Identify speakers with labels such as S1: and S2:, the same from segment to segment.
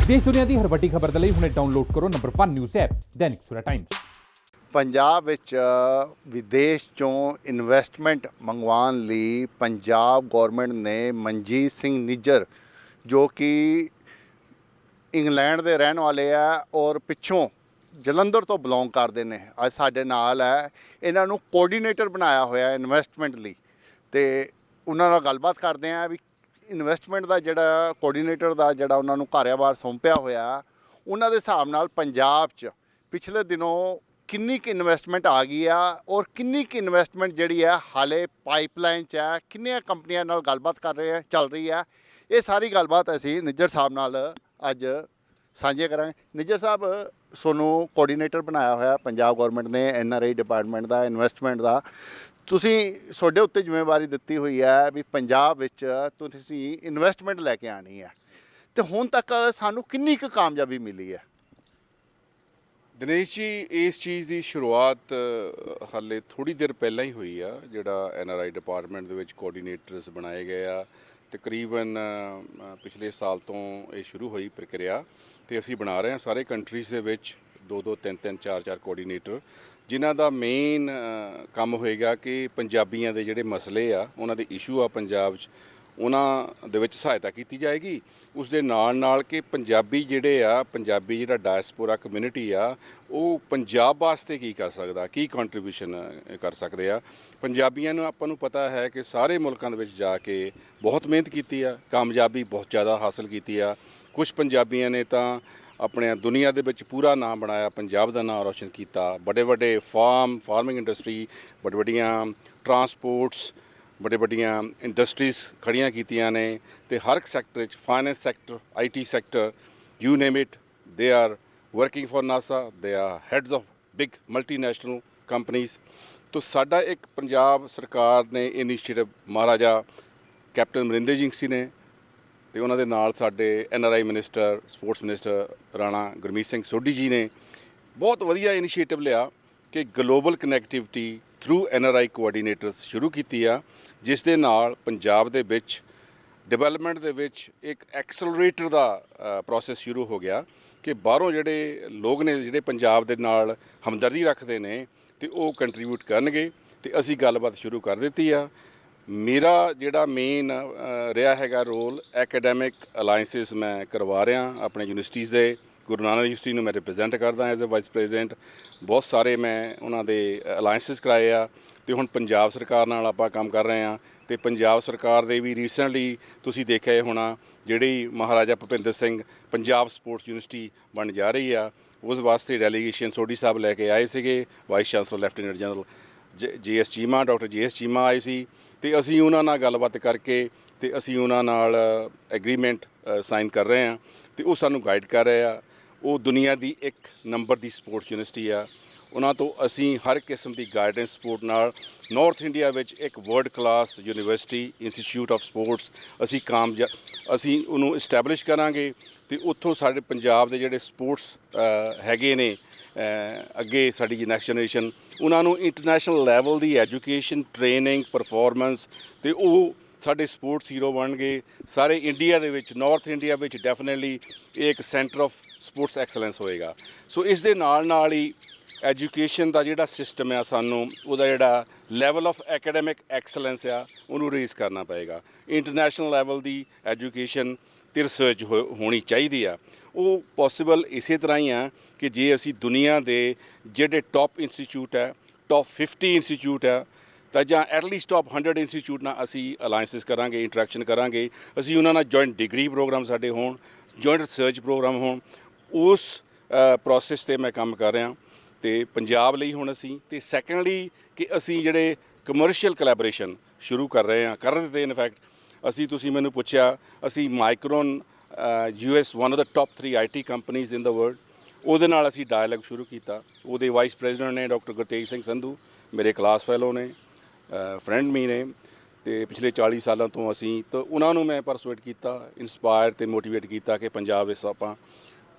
S1: देश दुनिया की हर वड्डी खबर के लिए हुणे डाउनलोड करो number 1 news app Dainik Savera times.
S2: Punjab ਵਿੱਚ ਵਿਦੇਸ਼ ਚੋਂ ਇਨਵੈਸਟਮੈਂਟ ਮੰਗਵਾਉਣ ਲਈ ਪੰਜਾਬ ਗੌਰਮੈਂਟ ਨੇ ਮਨਜੀਤ ਸਿੰਘ ਨਿੱਜਰ ਜੋ ਕਿ ਇੰਗਲੈਂਡ ਦੇ ਰਹਿਣ ਵਾਲੇ ਆ ਔਰ ਪਿੱਛੋਂ ਜਲੰਧਰ ਤੋਂ ਬਿਲੋਂਗ ਕਰਦੇ ਨੇ, ਅੱਜ ਸਾਡੇ ਨਾਲ ਹੈ। ਇਹਨਾਂ ਨੂੰ ਕੋਆਰਡੀਨੇਟਰ ਬਣਾਇਆ ਹੋਇਆ ਇਨਵੈਸਟਮੈਂਟ ਲਈ, ਤੇ ਉਹਨਾਂ ਨਾਲ ਗੱਲਬਾਤ ਕਰਦੇ ਆ ਵੀ ਇਨਵੈਸਟਮੈਂਟ ਦਾ ਜਿਹੜਾ ਕੋਆਰਡੀਨੇਟਰ ਦਾ ਜਿਹੜਾ ਉਹਨਾਂ ਨੂੰ ਕਾਰੋਬਾਰ ਸੌਂਪਿਆ ਹੋਇਆ, ਉਹਨਾਂ ਦੇ ਹਿਸਾਬ ਨਾਲ ਪੰਜਾਬ 'ਚ ਪਿਛਲੇ ਦਿਨੋਂ ਕਿੰਨੀ ਕੁ ਇਨਵੈਸਟਮੈਂਟ ਆ ਗਈ ਆ ਔਰ ਕਿੰਨੀ ਕੁ ਇਨਵੈਸਟਮੈਂਟ ਜਿਹੜੀ ਹੈ ਹਾਲੇ ਪਾਈਪਲਾਈਨ 'ਚ ਹੈ, ਕਿੰਨੀਆਂ ਕੰਪਨੀਆਂ ਨਾਲ ਗੱਲਬਾਤ ਕਰ ਰਹੇ ਆ ਚੱਲ ਰਹੀ ਹੈ। ਇਹ ਸਾਰੀ ਗੱਲਬਾਤ ਅਸੀਂ ਨਿੱਜਰ ਸਾਹਿਬ ਨਾਲ ਅੱਜ ਸਾਂਝੇ ਕਰਾਂਗੇ। ਨਿੱਜਰ ਸਾਹਿਬ, ਤੁਹਾਨੂੰ ਕੋਆਰਡੀਨੇਟਰ ਬਣਾਇਆ ਹੋਇਆ ਪੰਜਾਬ ਗੌਰਮੈਂਟ ਨੇ NRI ਡਿਪਾਰਟਮੈਂਟ ਦਾ, ਇਨਵੈਸਟਮੈਂਟ ਦਾ। ਤੁਸੀਂ ਤੁਹਾਡੇ ਉੱਤੇ ਜ਼ਿੰਮੇਵਾਰੀ ਦਿੱਤੀ ਹੋਈ ਹੈ ਵੀ ਪੰਜਾਬ ਵਿੱਚ ਤੁਸੀਂ ਇਨਵੈਸਟਮੈਂਟ ਲੈ ਕੇ ਆਉਣੀ ਹੈ, ਅਤੇ ਹੁਣ ਤੱਕ ਸਾਨੂੰ ਕਿੰਨੀ ਕੁ ਕਾਮਯਾਬੀ ਮਿਲੀ ਹੈ?
S3: ਦਿਨੇਸ਼ ਜੀ, ਇਸ ਚੀਜ਼ ਦੀ ਸ਼ੁਰੂਆਤ ਹਾਲੇ ਥੋੜ੍ਹੀ ਦੇਰ ਪਹਿਲਾਂ ਹੀ ਹੋਈ ਆ। ਜਿਹੜਾ NRI ਡਿਪਾਰਟਮੈਂਟ ਦੇ ਵਿੱਚ ਕੋਆਰਡੀਨੇਟਰਸ ਬਣਾਏ ਗਏ ਆ, ਤਕਰੀਬਨ ਪਿਛਲੇ ਸਾਲ ਤੋਂ ਇਹ ਸ਼ੁਰੂ ਹੋਈ ਪ੍ਰਕਿਰਿਆ, ਤੇ ਅਸੀਂ ਬਣਾ ਰਹੇ ਹਾਂ ਸਾਰੇ ਕੰਟਰੀਜ਼ ਦੇ ਵਿੱਚ 2-2 3-3 4-4 ਕੋਆਰਡੀਨੇਟਰ, ਜਿਨ੍ਹਾਂ ਦਾ ਮੇਨ ਕੰਮ ਹੋਏਗਾ ਕਿ ਪੰਜਾਬੀਆਂ ਦੇ ਜਿਹੜੇ ਮਸਲੇ ਆ, ਉਹਨਾਂ ਦੇ ਇਸ਼ੂ ਆ ਪੰਜਾਬ 'ਚ, ਉਹਨਾਂ ਦੇ ਵਿੱਚ ਸਹਾਇਤਾ ਕੀਤੀ ਜਾਏਗੀ। ਉਸ ਦੇ ਨਾਲ ਨਾਲ ਕਿ ਪੰਜਾਬੀ ਜਿਹੜੇ ਆ, ਪੰਜਾਬੀ ਜਿਹੜਾ ਡਾਇਸਪੋਰਾ ਕਮਿਊਨਿਟੀ ਆ, ਉਹ ਪੰਜਾਬ ਵਾਸਤੇ ਕੀ ਕਰ ਸਕਦਾ, ਕੀ ਕੰਟਰੀਬਿਊਸ਼ਨ ਕਰ ਸਕਦੇ ਆ। ਪੰਜਾਬੀਆਂ ਨੂੰ ਆਪਾਂ ਨੂੰ ਪਤਾ ਹੈ ਕਿ ਸਾਰੇ ਮੁਲਕਾਂ ਦੇ ਵਿੱਚ ਜਾ ਕੇ ਬਹੁਤ ਮਿਹਨਤ ਕੀਤੀ ਆ, ਕਾਮਯਾਬੀ ਬਹੁਤ ਜ਼ਿਆਦਾ ਹਾਸਲ ਕੀਤੀ ਆ। ਕੁਝ ਪੰਜਾਬੀਆਂ ਨੇ ਤਾਂ ਆਪਣੇ ਦੁਨੀਆ ਦੇ ਵਿੱਚ ਪੂਰਾ ਨਾਮ ਬਣਾਇਆ, ਪੰਜਾਬ ਦਾ ਨਾਮ ਰੌਸ਼ਨ ਕੀਤਾ। ਵੱਡੇ ਵੱਡੇ ਫਾਰਮਿੰਗ ਇੰਡਸਟਰੀ, ਵੱਡੇ ਵੱਡੀਆਂ ਟਰਾਂਸਪੋਰਟਸ, ਵੱਡੇ ਵੱਡੀਆਂ ਇੰਡਸਟਰੀਜ਼ ਖੜੀਆਂ ਕੀਤੀਆਂ ਨੇ, ਅਤੇ ਹਰ ਇੱਕ ਸੈਕਟਰ 'ਚ, finance sector, IT sector, you name it, they are working for NASA, they are heads of big multinational companies. ਤੋ ਸਾਡਾ ਇੱਕ ਪੰਜਾਬ ਸਰਕਾਰ ਨੇ ਇਨੀਸ਼ੀਏਟਿਵ, ਮਹਾਰਾਜਾ ਕੈਪਟਨ ਅਮਰਿੰਦਰ ਸਿੰਘ ਜੀ ਨੇ, ਅਤੇ ਉਹਨਾਂ ਦੇ ਨਾਲ ਸਾਡੇ NRI minister, sports minister Rana Gurmeet Singh Sodhi ਜੀ ਨੇ ਬਹੁਤ ਵਧੀਆ ਇਨੀਸ਼ੀਏਟਿਵ ਲਿਆ ਕਿ global connectivity through NRI coordinators ਸ਼ੁਰੂ ਕੀਤੀ ਆ, ਜਿਸ ਦੇ ਨਾਲ ਪੰਜਾਬ ਦੇ ਵਿੱਚ ਡਿਵੈਲਪਮੈਂਟ ਦੇ ਵਿੱਚ ਇੱਕ ਐਕਸਲਰੇਟਰ ਦਾ ਪ੍ਰੋਸੈਸ ਸ਼ੁਰੂ ਹੋ ਗਿਆ ਕਿ ਬਾਹਰੋਂ ਜਿਹੜੇ ਲੋਕ ਨੇ, ਜਿਹੜੇ ਪੰਜਾਬ ਦੇ ਨਾਲ ਹਮਦਰਦੀ ਰੱਖਦੇ ਨੇ, ਤੇ ਉਹ ਕੰਟਰੀਬਿਊਟ ਕਰਨਗੇ, ਅਤੇ ਅਸੀਂ ਗੱਲਬਾਤ ਸ਼ੁਰੂ ਕਰ ਦਿੱਤੀ ਆ। ਮੇਰਾ ਜਿਹੜਾ ਮੇਨ ਰਿਹਾ ਹੈਗਾ ਰੋਲ, ਐਕੈਡੈਮਿਕ ਅਲਾਇੰਸਿਸ ਮੈਂ ਕਰਵਾ ਰਿਹਾ ਆਪਣੇ ਯੂਨੀਵਰਸਿਟੀਜ਼ ਦੇ। ਗੁਰੂ ਨਾਨਕ ਯੂਨੀਵਰਸਿਟੀ ਨੂੰ ਮੈਂ ਰਿਪਰੈਜ਼ੈਂਟ ਕਰਦਾ ਐਜ਼ ਅ ਵਾਈਸ ਪ੍ਰੈਜ਼ੀਡੈਂਟ। ਬਹੁਤ ਸਾਰੇ ਮੈਂ ਉਹਨਾਂ ਦੇ ਅਲਾਇੰਸਿਸ ਕਰਾਏ ਆ, ਅਤੇ ਹੁਣ ਪੰਜਾਬ ਸਰਕਾਰ ਨਾਲ ਆਪਾਂ ਕੰਮ ਕਰ ਰਹੇ ਹਾਂ। ਅਤੇ ਪੰਜਾਬ ਸਰਕਾਰ ਦੇ ਵੀ ਰੀਸੈਂਟਲੀ ਤੁਸੀਂ ਦੇਖਿਆ ਇਹ ਹੋਣਾ, ਜਿਹੜੀ ਮਹਾਰਾਜਾ ਭੁਪਿੰਦਰ ਸਿੰਘ ਪੰਜਾਬ ਸਪੋਰਟਸ ਯੂਨੀਵਰਸਿਟੀ ਬਣ ਜਾ ਰਹੀ ਆ, ਉਸ ਵਾਸਤੇ ਡੈਲੀਗੇਸ਼ਨ ਸੋਢੀ ਸਾਹਿਬ ਲੈ ਕੇ ਆਏ ਸੀਗੇ। Vice chancellor lieutenant general JS Cheema, doctor JS Cheema ਆਏ ਸੀ, ਅਤੇ ਅਸੀਂ ਉਹਨਾਂ ਨਾਲ ਗੱਲਬਾਤ ਕਰਕੇ, ਅਤੇ ਅਸੀਂ ਉਹਨਾਂ ਨਾਲ ਐਗਰੀਮੈਂਟ ਸਾਈਨ ਕਰ ਰਹੇ ਹਾਂ, ਅਤੇ ਉਹ ਸਾਨੂੰ ਗਾਈਡ ਕਰ ਰਹੇ ਆ। ਉਹ ਦੁਨੀਆ ਦੀ 1 ਨੰਬਰ ਦੀ ਸਪੋਰਟਸ ਯੂਨੀਵਰਸਿਟੀ ਆ। ਉਹਨਾਂ ਤੋਂ ਅਸੀਂ ਹਰ ਕਿਸਮ ਦੀ ਗਾਈਡੈਂਸ ਸਪੋਰਟ ਨਾਲ ਨਾਰਥ ਇੰਡੀਆ ਵਿੱਚ ਇੱਕ world class university, institute of sports ਅਸੀਂ ਉਹਨੂੰ ਇਸਟੈਬਲਿਸ਼ ਕਰਾਂਗੇ, ਅਤੇ ਉੱਥੋਂ ਸਾਡੇ ਪੰਜਾਬ ਦੇ ਜਿਹੜੇ ਸਪੋਰਟਸ ਹੈਗੇ ਨੇ, ਅੱਗੇ ਸਾਡੀ ਨੈਕਸਟ ਜਨਰੇਸ਼ਨ, ਉਹਨਾਂ ਨੂੰ ਇੰਟਰਨੈਸ਼ਨਲ ਲੈਵਲ ਦੀ ਐਜੂਕੇਸ਼ਨ, ਟ੍ਰੇਨਿੰਗ, ਪਰਫੋਰਮੈਂਸ, ਅਤੇ ਉਹ ਸਾਡੇ ਸਪੋਰਟਸ ਹੀਰੋ ਬਣ ਗਏ। ਸਾਰੇ ਇੰਡੀਆ ਦੇ ਵਿੱਚ, ਨਾਰਥ ਇੰਡੀਆ ਵਿੱਚ ਡੈਫੀਨੇਟਲੀ ਇਹ ਇੱਕ ਸੈਂਟਰ ਆਫ ਸਪੋਰਟਸ ਐਕਸਲੈਂਸ ਹੋਏਗਾ। ਸੋ ਇਸ ਦੇ ਨਾਲ ਨਾਲ ਹੀ ਐਜੂਕੇਸ਼ਨ ਦਾ ਜਿਹੜਾ ਸਿਸਟਮ ਆ, ਸਾਨੂੰ ਉਹਦਾ ਜਿਹੜਾ ਲੈਵਲ ਆਫ ਐਕੈਡੈਮਿਕ ਐਕਸਲੈਂਸ ਆ, ਉਹਨੂੰ ਰੇਜ਼ ਕਰਨਾ ਪਏਗਾ। ਇੰਟਰਨੈਸ਼ਨਲ ਲੈਵਲ ਦੀ ਐਜੂਕੇਸ਼ਨ ਅਤੇ ਰਿਸਰਚ ਹੋਣੀ ਚਾਹੀਦੀ ਆ। ਉਹ ਪੋਸੀਬਲ ਇਸੇ ਤਰ੍ਹਾਂ ਹੀ ਆ ਕਿ ਜੇ ਅਸੀਂ ਦੁਨੀਆ ਦੇ ਜਿਹੜੇ ਟੌਪ ਇੰਸਟੀਚਿਊਟ ਹੈ, ਟੌਪ 50 ਇੰਸਟੀਚਿਊਟ ਆ, ਤਾਂ ਜਾਂ ਐਟਲੀਸਟ ਟੌਪ 100 ਇੰਸਟੀਚਿਊਟ ਨਾਲ ਅਸੀਂ ਅਲਾਇੰਸਿਸ ਕਰਾਂਗੇ, ਇੰਟਰੈਕਸ਼ਨ ਕਰਾਂਗੇ। ਅਸੀਂ ਉਹਨਾਂ ਨਾਲ ਜੁਆਇੰਟ ਡਿਗਰੀ ਪ੍ਰੋਗਰਾਮ ਸਾਡੇ ਹੋਣ, ਜੁਆਇੰਟ ਰਿਸਰਚ ਪ੍ਰੋਗਰਾਮ ਹੋਣ। ਉਸ ਪ੍ਰੋਸੈਸ 'ਤੇ ਮੈਂ ਕੰਮ ਕਰ ਰਿਹਾ, ਅਤੇ ਪੰਜਾਬ ਲਈ ਹੁਣ ਅਸੀਂ, ਅਤੇ ਸੈਕੰਡਲੀ ਕਿ ਅਸੀਂ ਜਿਹੜੇ ਕਮਰਸ਼ੀਅਲ ਕੋਲੈਬੋਰੇਸ਼ਨ ਸ਼ੁਰੂ ਕਰ ਰਹੇ ਹਾਂ, ਕਰ ਦਿੱਤੇ ਇਨਫੈਕਟ। ਅਸੀਂ, ਤੁਸੀਂ ਮੈਨੂੰ ਪੁੱਛਿਆ, ਅਸੀਂ Micron US, one of the top 3 IT companies in the world, ਉਹਦੇ ਨਾਲ ਅਸੀਂ ਡਾਇਲੋਗ ਸ਼ੁਰੂ ਕੀਤਾ। ਉਹਦੇ ਵਾਈਸ ਪ੍ਰੈਜ਼ੀਡੈਂਟ ਨੇ ਡਾਕਟਰ ਗੁਰਤੇਜ ਸਿੰਘ ਸੰਧੂ, ਮੇਰੇ ਕਲਾਸ ਫੈਲੋ ਨੇ, ਫਰੈਂਡ ਮੀ ਨੇ, ਅਤੇ ਪਿਛਲੇ 40 ਸਾਲਾਂ ਤੋਂ ਅਸੀਂ, ਤਾਂ ਉਹਨਾਂ ਨੂੰ ਮੈਂ ਪਰਸੂਏਟ ਕੀਤਾ, ਇੰਸਪਾਇਰ ਅਤੇ ਮੋਟੀਵੇਟ ਕੀਤਾ ਕਿ ਪੰਜਾਬ ਵਿੱਚ ਆਪਾਂ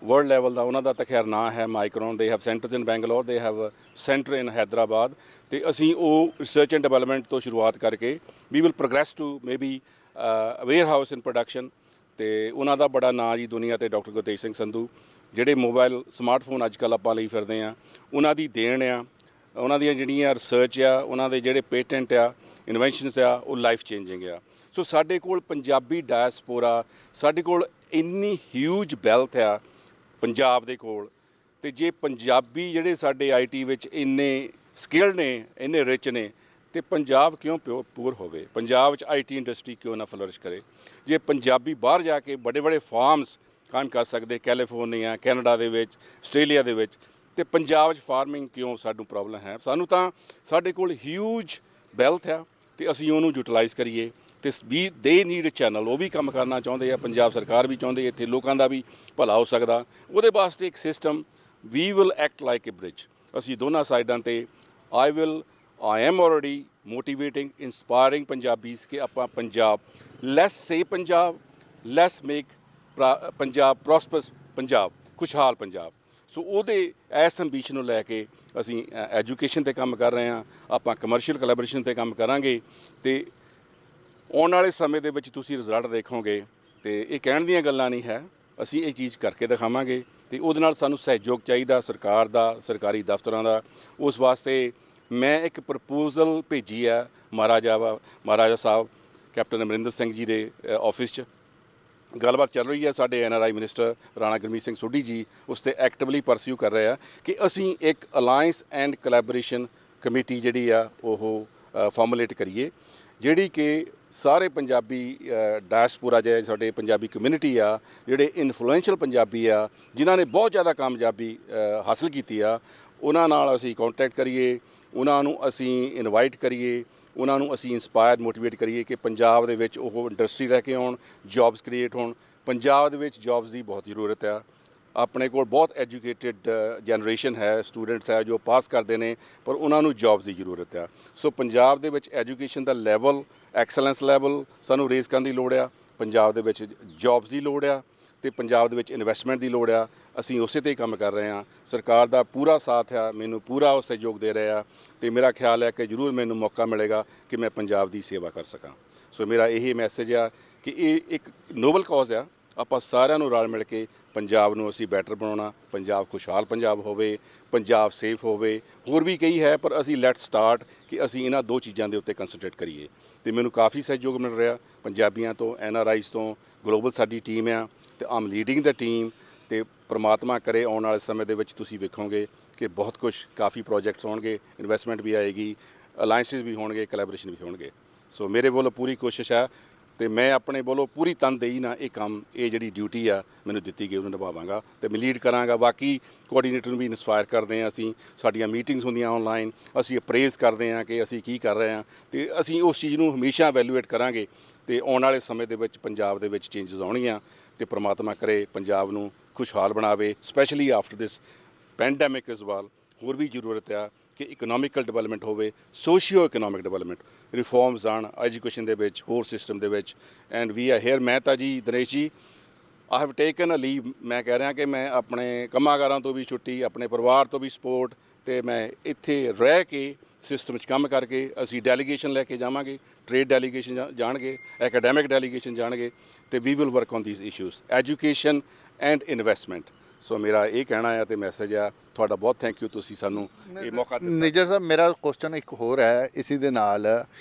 S3: ਵਰਲਡ ਲੈਵਲ ਦਾ, ਉਹਨਾਂ ਦਾ ਤਾਂ ਖੈਰ ਨਾਂ ਹੈ Micron, they have centres in Bangalore, they have centre ਇਨ ਹੈਦਰਾਬਾਦ, ਅਤੇ ਅਸੀਂ ਉਹ ਰਿਸਰਚ ਐਂਡ ਡਿਵੈਲਪਮੈਂਟ ਤੋਂ ਸ਼ੁਰੂਆਤ ਕਰਕੇ we will progress to maybe warehouse in production, ਤੇ ਉਹਨਾਂ ਦਾ ਬੜਾ ਨਾਂ ਜੀ ਦੁਨੀਆ ਤੇ ਡਾਕਟਰ ਗੁਰਤੇਜ ਸਿੰਘ ਸੰਧੂ, ਜਿਹੜੇ ਮੋਬਾਈਲ ਸਮਾਰਟਫੋਨ ਅੱਜ ਕੱਲ੍ਹ ਆਪਾਂ ਲਈ ਫਿਰਦੇ ਆ, ਉਹਨਾਂ ਦੀ ਦੇਣ ਆ। ਉਹਨਾਂ ਦੀਆਂ ਜਿਹੜੀਆਂ ਰਿਸਰਚ ਆ, ਉਹਨਾਂ ਦੇ ਜਿਹੜੇ ਪੇਟੈਂਟ ਆ, ਇਨਵੈਂਸ਼ਨਸ ਆ, ਉਹ ਲਾਈਫ ਚੇਂਜਿੰਗ ਆ। ਸੋ ਸਾਡੇ ਕੋਲ ਪੰਜਾਬੀ ਡਾਇਸਪੋਰਾ, ਸਾਡੇ ਕੋਲ ਇੰਨੀ ਹਿਊਜ ਵੈਲਥ ਆ ਪੰਜਾਬ ਦੇ ਕੋਲ। ਤੇ ਜੇ ਪੰਜਾਬੀ ਜਿਹੜੇ ਸਾਡੇ ਆਈਟੀ ਵਿੱਚ ਇੰਨੇ ਸਕਿਲਡ ਨੇ, ਇੰਨੇ ਰਿਚ ਨੇ, ਤੇ ਪੰਜਾਬ ਕਿਉਂ ਪੂਰ ਹੋਵੇ? ਪੰਜਾਬ 'ਚ ਆਈਟੀ ਇੰਡਸਟਰੀ ਕਿਉਂ ਨਾ ਫਲਰਿਸ਼ ਕਰੇ? ਜੇ ਪੰਜਾਬੀ ਬਾਹਰ ਜਾ ਕੇ ਵੱਡੇ ਵੱਡੇ ਫਾਰਮਸ ਕੰਮ ਕਰ ਸਕਦੇ, ਕੈਲੀਫੋਰਨੀਆ, ਕੈਨੇਡਾ ਦੇ ਵਿੱਚ, ਆਸਟ੍ਰੇਲੀਆ ਦੇ ਵਿੱਚ, ਤੇ ਪੰਜਾਬ 'ਚ ਫਾਰਮਿੰਗ ਕਿਉਂ ਸਾਨੂੰ ਪ੍ਰੋਬਲਮ ਹੈ? ਸਾਨੂੰ ਤਾਂ ਸਾਡੇ ਕੋਲ ਹਿਊਜ ਵੈਲਥ ਆ ਤੇ ਅਸੀਂ ਉਹਨੂੰ ਯੂਟਿਲਾਈਜ਼ ਕਰੀਏ। ਤੇ ਵੀ ਦੇ ਨੀਡ ਚੈਨਲ, ਉਹ ਵੀ ਕੰਮ ਕਰਨਾ ਚਾਹੁੰਦੇ ਆ, ਪੰਜਾਬ ਸਰਕਾਰ ਵੀ ਚਾਹੁੰਦੀ, ਇੱਥੇ ਲੋਕਾਂ ਦਾ ਵੀ ਭਲਾ ਹੋ ਸਕਦਾ। ਉਹਦੇ ਵਾਸਤੇ ਇੱਕ ਸਿਸਟਮ, ਵੀ will act like a bridge. ਅਸੀਂ ਦੋਨਾਂ ਸਾਈਡਾਂ ਤੇ I am already motivating, inspiring Punjabis ਕਿ ਆਪਾਂ Punjab, let's say Punjab, let's make Punjab prosperous, Punjab ਖੁਸ਼ਹਾਲ ਪੰਜਾਬ। ਸੋ ਉਹਦੇ ਇਸ ਐਂਬੀਸ਼ਨ ਨੂੰ ਲੈ ਕੇ ਅਸੀਂ ਐਜੂਕੇਸ਼ਨ 'ਤੇ ਕੰਮ ਕਰ ਰਹੇ ਹਾਂ, ਆਪਾਂ ਕਮਰਸ਼ੀਅਲ ਕੋਲੈਬੋਰੇਸ਼ਨ 'ਤੇ ਕੰਮ ਕਰਾਂਗੇ। ਤੇ ਆਉਣ ਵਾਲੇ ਸਮੇਂ ਦੇ ਵਿੱਚ ਤੁਸੀਂ ਰਿਜ਼ਲਟ ਦੇਖੋਗੇ। ਤੇ ਇਹ ਕਹਿਣ ਦੀਆਂ ਗੱਲਾਂ ਨਹੀਂ ਹੈ, ਅਸੀਂ ਇਹ ਚੀਜ਼ ਕਰਕੇ ਦਿਖਾਵਾਂਗੇ। ਤੇ ਉਹਦੇ ਨਾਲ ਸਾਨੂੰ ਸਹਿਯੋਗ ਚਾਹੀਦਾ ਸਰਕਾਰ ਦਾ, ਸਰਕਾਰੀ ਦਫ਼ਤਰਾਂ ਦਾ। ਉਸ ਵਾਸਤੇ ਮੈਂ ਇੱਕ ਪ੍ਰਪੋਜ਼ਲ ਭੇਜੀ ਹੈ ਮਹਾਰਾਜਾ ਸਾਹਿਬ ਕੈਪਟਨ ਅਮਰਿੰਦਰ ਸਿੰਘ ਜੀ ਦੇ ਆਫਿਸ 'ਚ। ਗੱਲਬਾਤ ਚੱਲ ਰਹੀ ਹੈ, ਸਾਡੇ NRI ਮਿਨਿਸਟਰ ਰਾਣਾ ਗੁਰਮੀਤ ਸਿੰਘ ਸੋਢੀ ਜੀ ਉਸ 'ਤੇ ਐਕਟਿਵਲੀ ਪਰਸਿਊ ਕਰ ਰਹੇ ਆ ਕਿ ਅਸੀਂ ਇੱਕ ਅਲਾਇੰਸ ਐਂਡ ਕੋਲੈਬੋਰੇਸ਼ਨ ਕਮੇਟੀ ਜਿਹੜੀ ਆ ਉਹ ਫਾਰਮੂਲੇਟ ਕਰੀਏ, ਜਿਹੜੀ ਕਿ ਸਾਰੇ ਪੰਜਾਬੀ ਡਾਇਸਪੋਰਾ ਜਿਹੜੇ ਸਾਡੇ ਪੰਜਾਬੀ ਕਮਿਊਨਿਟੀ ਆ, ਜਿਹੜੇ ਇਨਫਲੂਐਂਸ਼ੀਅਲ ਪੰਜਾਬੀ ਆ, ਜਿਨ੍ਹਾਂ ਨੇ ਬਹੁਤ ਜ਼ਿਆਦਾ ਕਾਮਯਾਬੀ ਹਾਸਲ ਕੀਤੀ ਆ, ਉਹਨਾਂ ਨਾਲ ਅਸੀਂ ਕੰਟੈਕਟ ਕਰੀਏ, ਉਹਨਾਂ ਨੂੰ ਅਸੀਂ ਇਨਵਾਈਟ ਕਰੀਏ, ਉਹਨਾਂ ਨੂੰ ਅਸੀਂ ਇੰਸਪਾਇਰ ਮੋਟੀਵੇਟ ਕਰੀਏ ਕਿ ਪੰਜਾਬ ਦੇ ਵਿੱਚ ਉਹ ਇੰਡਸਟਰੀ ਲੈ ਕੇ ਆਉਣ, ਜੌਬਸ ਕ੍ਰੀਏਟ ਹੋਣ। ਪੰਜਾਬ ਦੇ ਵਿੱਚ ਜੌਬਸ ਦੀ ਬਹੁਤ ਜ਼ਰੂਰਤ ਆ। ਆਪਣੇ ਕੋਲ ਬਹੁਤ ਐਜੂਕੇਟਿਡ ਜਨਰੇਸ਼ਨ ਹੈ, ਸਟੂਡੈਂਟਸ ਹੈ ਜੋ ਪਾਸ ਕਰਦੇ ਨੇ, ਪਰ ਉਹਨਾਂ ਨੂੰ ਜੌਬਸ ਦੀ ਜ਼ਰੂਰਤ ਆ। ਸੋ ਪੰਜਾਬ ਦੇ ਵਿੱਚ ਐਜੂਕੇਸ਼ਨ ਦਾ ਲੈਵਲ, ਐਕਸਲੈਂਸ ਲੈਵਲ ਸਾਨੂੰ ਰੇਜ਼ ਕਰਨ ਦੀ ਲੋੜ ਆ। ਪੰਜਾਬ ਦੇ ਵਿੱਚ ਜੌਬਸ ਦੀ ਲੋੜ ਆ ਤੇ ਪੰਜਾਬ ਦੇ ਵਿੱਚ ਇਨਵੈਸਟਮੈਂਟ ਦੀ ਲੋੜ ਆ। ਅਸੀਂ ਉਸੇ 'ਤੇ ਹੀ ਕੰਮ ਕਰ ਰਹੇ ਹਾਂ। ਸਰਕਾਰ ਦਾ ਪੂਰਾ ਸਾਥ ਆ, ਮੈਨੂੰ ਪੂਰਾ ਉਹ ਸਹਿਯੋਗ ਦੇ ਰਹੇ ਆ ਤੇ ਮੇਰਾ ਖਿਆਲ ਹੈ ਕਿ ਜ਼ਰੂਰ ਮੈਨੂੰ ਮੌਕਾ ਮਿਲੇਗਾ ਕਿ ਮੈਂ ਪੰਜਾਬ ਦੀ ਸੇਵਾ ਕਰ ਸਕਾਂ। ਸੋ ਮੇਰਾ ਇਹ ਮੈਸੇਜ ਆ ਕਿ ਇਹ ਇੱਕ ਨੋਬਲ ਕਾਜ਼ ਆ। ਆਪਾਂ ਸਾਰਿਆਂ ਨੂੰ ਰਲ ਮਿਲ ਕੇ ਪੰਜਾਬ ਨੂੰ ਅਸੀਂ ਬੈਟਰ ਬਣਾਉਣਾ, ਪੰਜਾਬ ਖੁਸ਼ਹਾਲ ਪੰਜਾਬ ਹੋਵੇ, ਪੰਜਾਬ ਸੇਫ ਹੋਵੇ। ਹੋਰ ਵੀ ਕਈ ਹੈ, ਪਰ ਅਸੀਂ ਲੈਟ ਸਟਾਰਟ ਕਿ ਅਸੀਂ ਇਹਨਾਂ ਦੋ ਚੀਜ਼ਾਂ ਦੇ ਉੱਤੇ ਕੰਸਨਟਰੇਟ ਕਰੀਏ। ਤੇ ਮੈਨੂੰ ਕਾਫੀ ਸਹਿਯੋਗ ਮਿਲ ਰਿਹਾ ਪੰਜਾਬੀਆਂ ਤੋਂ, NRIs ਤੋਂ। ਗਲੋਬਲ ਸਾਡੀ ਟੀਮ ਆ ਤੇ ਆਮ ਲੀਡਿੰਗ ਦਾ ਟੀਮ। ਤੇ ਪ੍ਰਮਾਤਮਾ ਕਰੇ ਆਉਣ ਵਾਲੇ ਸਮੇਂ ਦੇ ਵਿੱਚ ਤੁਸੀਂ ਵੇਖੋਗੇ ਕਿ ਬਹੁਤ ਕੁਝ, ਕਾਫੀ ਪ੍ਰੋਜੈਕਟਸ ਹੋਣਗੇ, ਇਨਵੈਸਟਮੈਂਟ ਵੀ ਆਏਗੀ, ਅਲਾਇੰਸਿਸ ਵੀ ਹੋਣਗੇ, ਕੋਲੈਬੋਰੇਸ਼ਨ ਵੀ ਹੋਣਗੇ। ਸੋ ਮੇਰੇ ਵੱਲੋਂ ਪੂਰੀ ਕੋਸ਼ਿਸ਼ ਹੈ ਤੇ ਮੈਂ ਆਪਣੇ ਵੱਲੋਂ ਪੂਰੀ ਤਨਦੇਹੀ ਨਾਲ ਇਹ ਕੰਮ, ਇਹ ਜਿਹੜੀ ਡਿਊਟੀ ਆ ਮੈਨੂੰ ਦਿੱਤੀ ਗਈ, ਉਹਨੂੰ ਨਿਭਾਵਾਂਗਾ ਤੇ ਮੈਂ ਲੀਡ ਕਰਾਂਗਾ। ਬਾਕੀ ਕੋਆਰਡੀਨੇਟਰ ਨੂੰ ਵੀ ਇਨਸਪਾਇਰ ਕਰਦੇ ਹਾਂ ਅਸੀਂ, ਸਾਡੀਆਂ ਮੀਟਿੰਗਸ ਹੁੰਦੀਆਂ ਆਨਲਾਈਨ, ਅਸੀਂ ਅਪਰੇਜ਼ ਕਰਦੇ ਹਾਂ ਕਿ ਅਸੀਂ ਕੀ ਕਰ ਰਹੇ ਹਾਂ ਤੇ ਅਸੀਂ ਉਸ ਚੀਜ਼ ਨੂੰ ਹਮੇਸ਼ਾ ਵੈਲੂਏਟ ਕਰਾਂਗੇ। ਤੇ ਆਉਣ ਵਾਲੇ ਸਮੇਂ ਦੇ ਵਿੱਚ ਪੰਜਾਬ ਦੇ ਵਿੱਚ ਚੇਂਜਸ ਆਉਣਗੀਆਂ ਤੇ ਪ੍ਰਮਾਤਮਾ ਕਰੇ ਪੰਜਾਬ ਨੂੰ ਖੁਸ਼ਹਾਲ ਬਣਾਵੇ, ਸਪੈਸ਼ਲੀ ਆਫਟਰ ਦਿਸ ਪੈਂਡੈਮਿਕ ਇਸ ਵਾਲ। ਹੋਰ ਵੀ ਜ਼ਰੂਰਤ ਆ ਕਿ ਇਕਨੋਮਿਕਲ ਡਿਵੈਲਪਮੈਂਟ ਹੋਵੇ, ਸੋਸ਼ੀਓ ਇਕਨੋਮਿਕ ਡਿਵੈਲਪਮੈਂਟ, ਰਿਫਾਰਮਸ ਆਉਣ ਐਜੂਕੇਸ਼ਨ ਦੇ ਵਿੱਚ, ਹੋਰ ਸਿਸਟਮ ਦੇ ਵਿੱਚ। And we are here. ਮੈਂ ਤਾਂ ਜੀ Dinesh ji, I have taken a leave. ਮੈਂ ਕਹਿ ਰਿਹਾ ਕਿ ਮੈਂ ਆਪਣੇ ਕੰਮਾਂ-ਕਾਰਾਂ ਤੋਂ ਵੀ ਛੁੱਟੀ, ਆਪਣੇ ਪਰਿਵਾਰ ਤੋਂ ਵੀ ਸਪੋਰਟ, ਤੇ ਮੈਂ ਇੱਥੇ ਰਹਿ ਕੇ ਸਿਸਟਮ 'ਚ ਕੰਮ ਕਰਕੇ ਅਸੀਂ ਡੈਲੀਗੇਸ਼ਨ ਲੈ ਕੇ ਜਾਵਾਂਗੇ, ਟ੍ਰੇਡ ਡੈਲੀਗੇਸ਼ਨ ਜਾਣਗੇ, ਐਕੈਡੈਮਿਕ ਡੈਲੀਗੇਸ਼ਨ ਜਾਣਗੇ ਤੇ we will work on these issues, education and investment. So ਮੇਰਾ ਇਹ ਕਹਿਣਾ ਆ ਤੇ ਮੈਸੇਜ ਆ। ਤੁਹਾਡਾ ਬਹੁਤ ਥੈਂਕ ਯੂ, ਤੁਸੀਂ ਸਾਨੂੰ ਇਹ ਮੌਕਾ ਦਿੱਤਾ।
S2: ਨਿਜਰ ਸਾਹਿਬ, ਮੇਰਾ ਕੁਐਸਚਨ ਇੱਕ ਹੋਰ ਹੈ ਇਸੇ ਦੇ ਨਾਲ।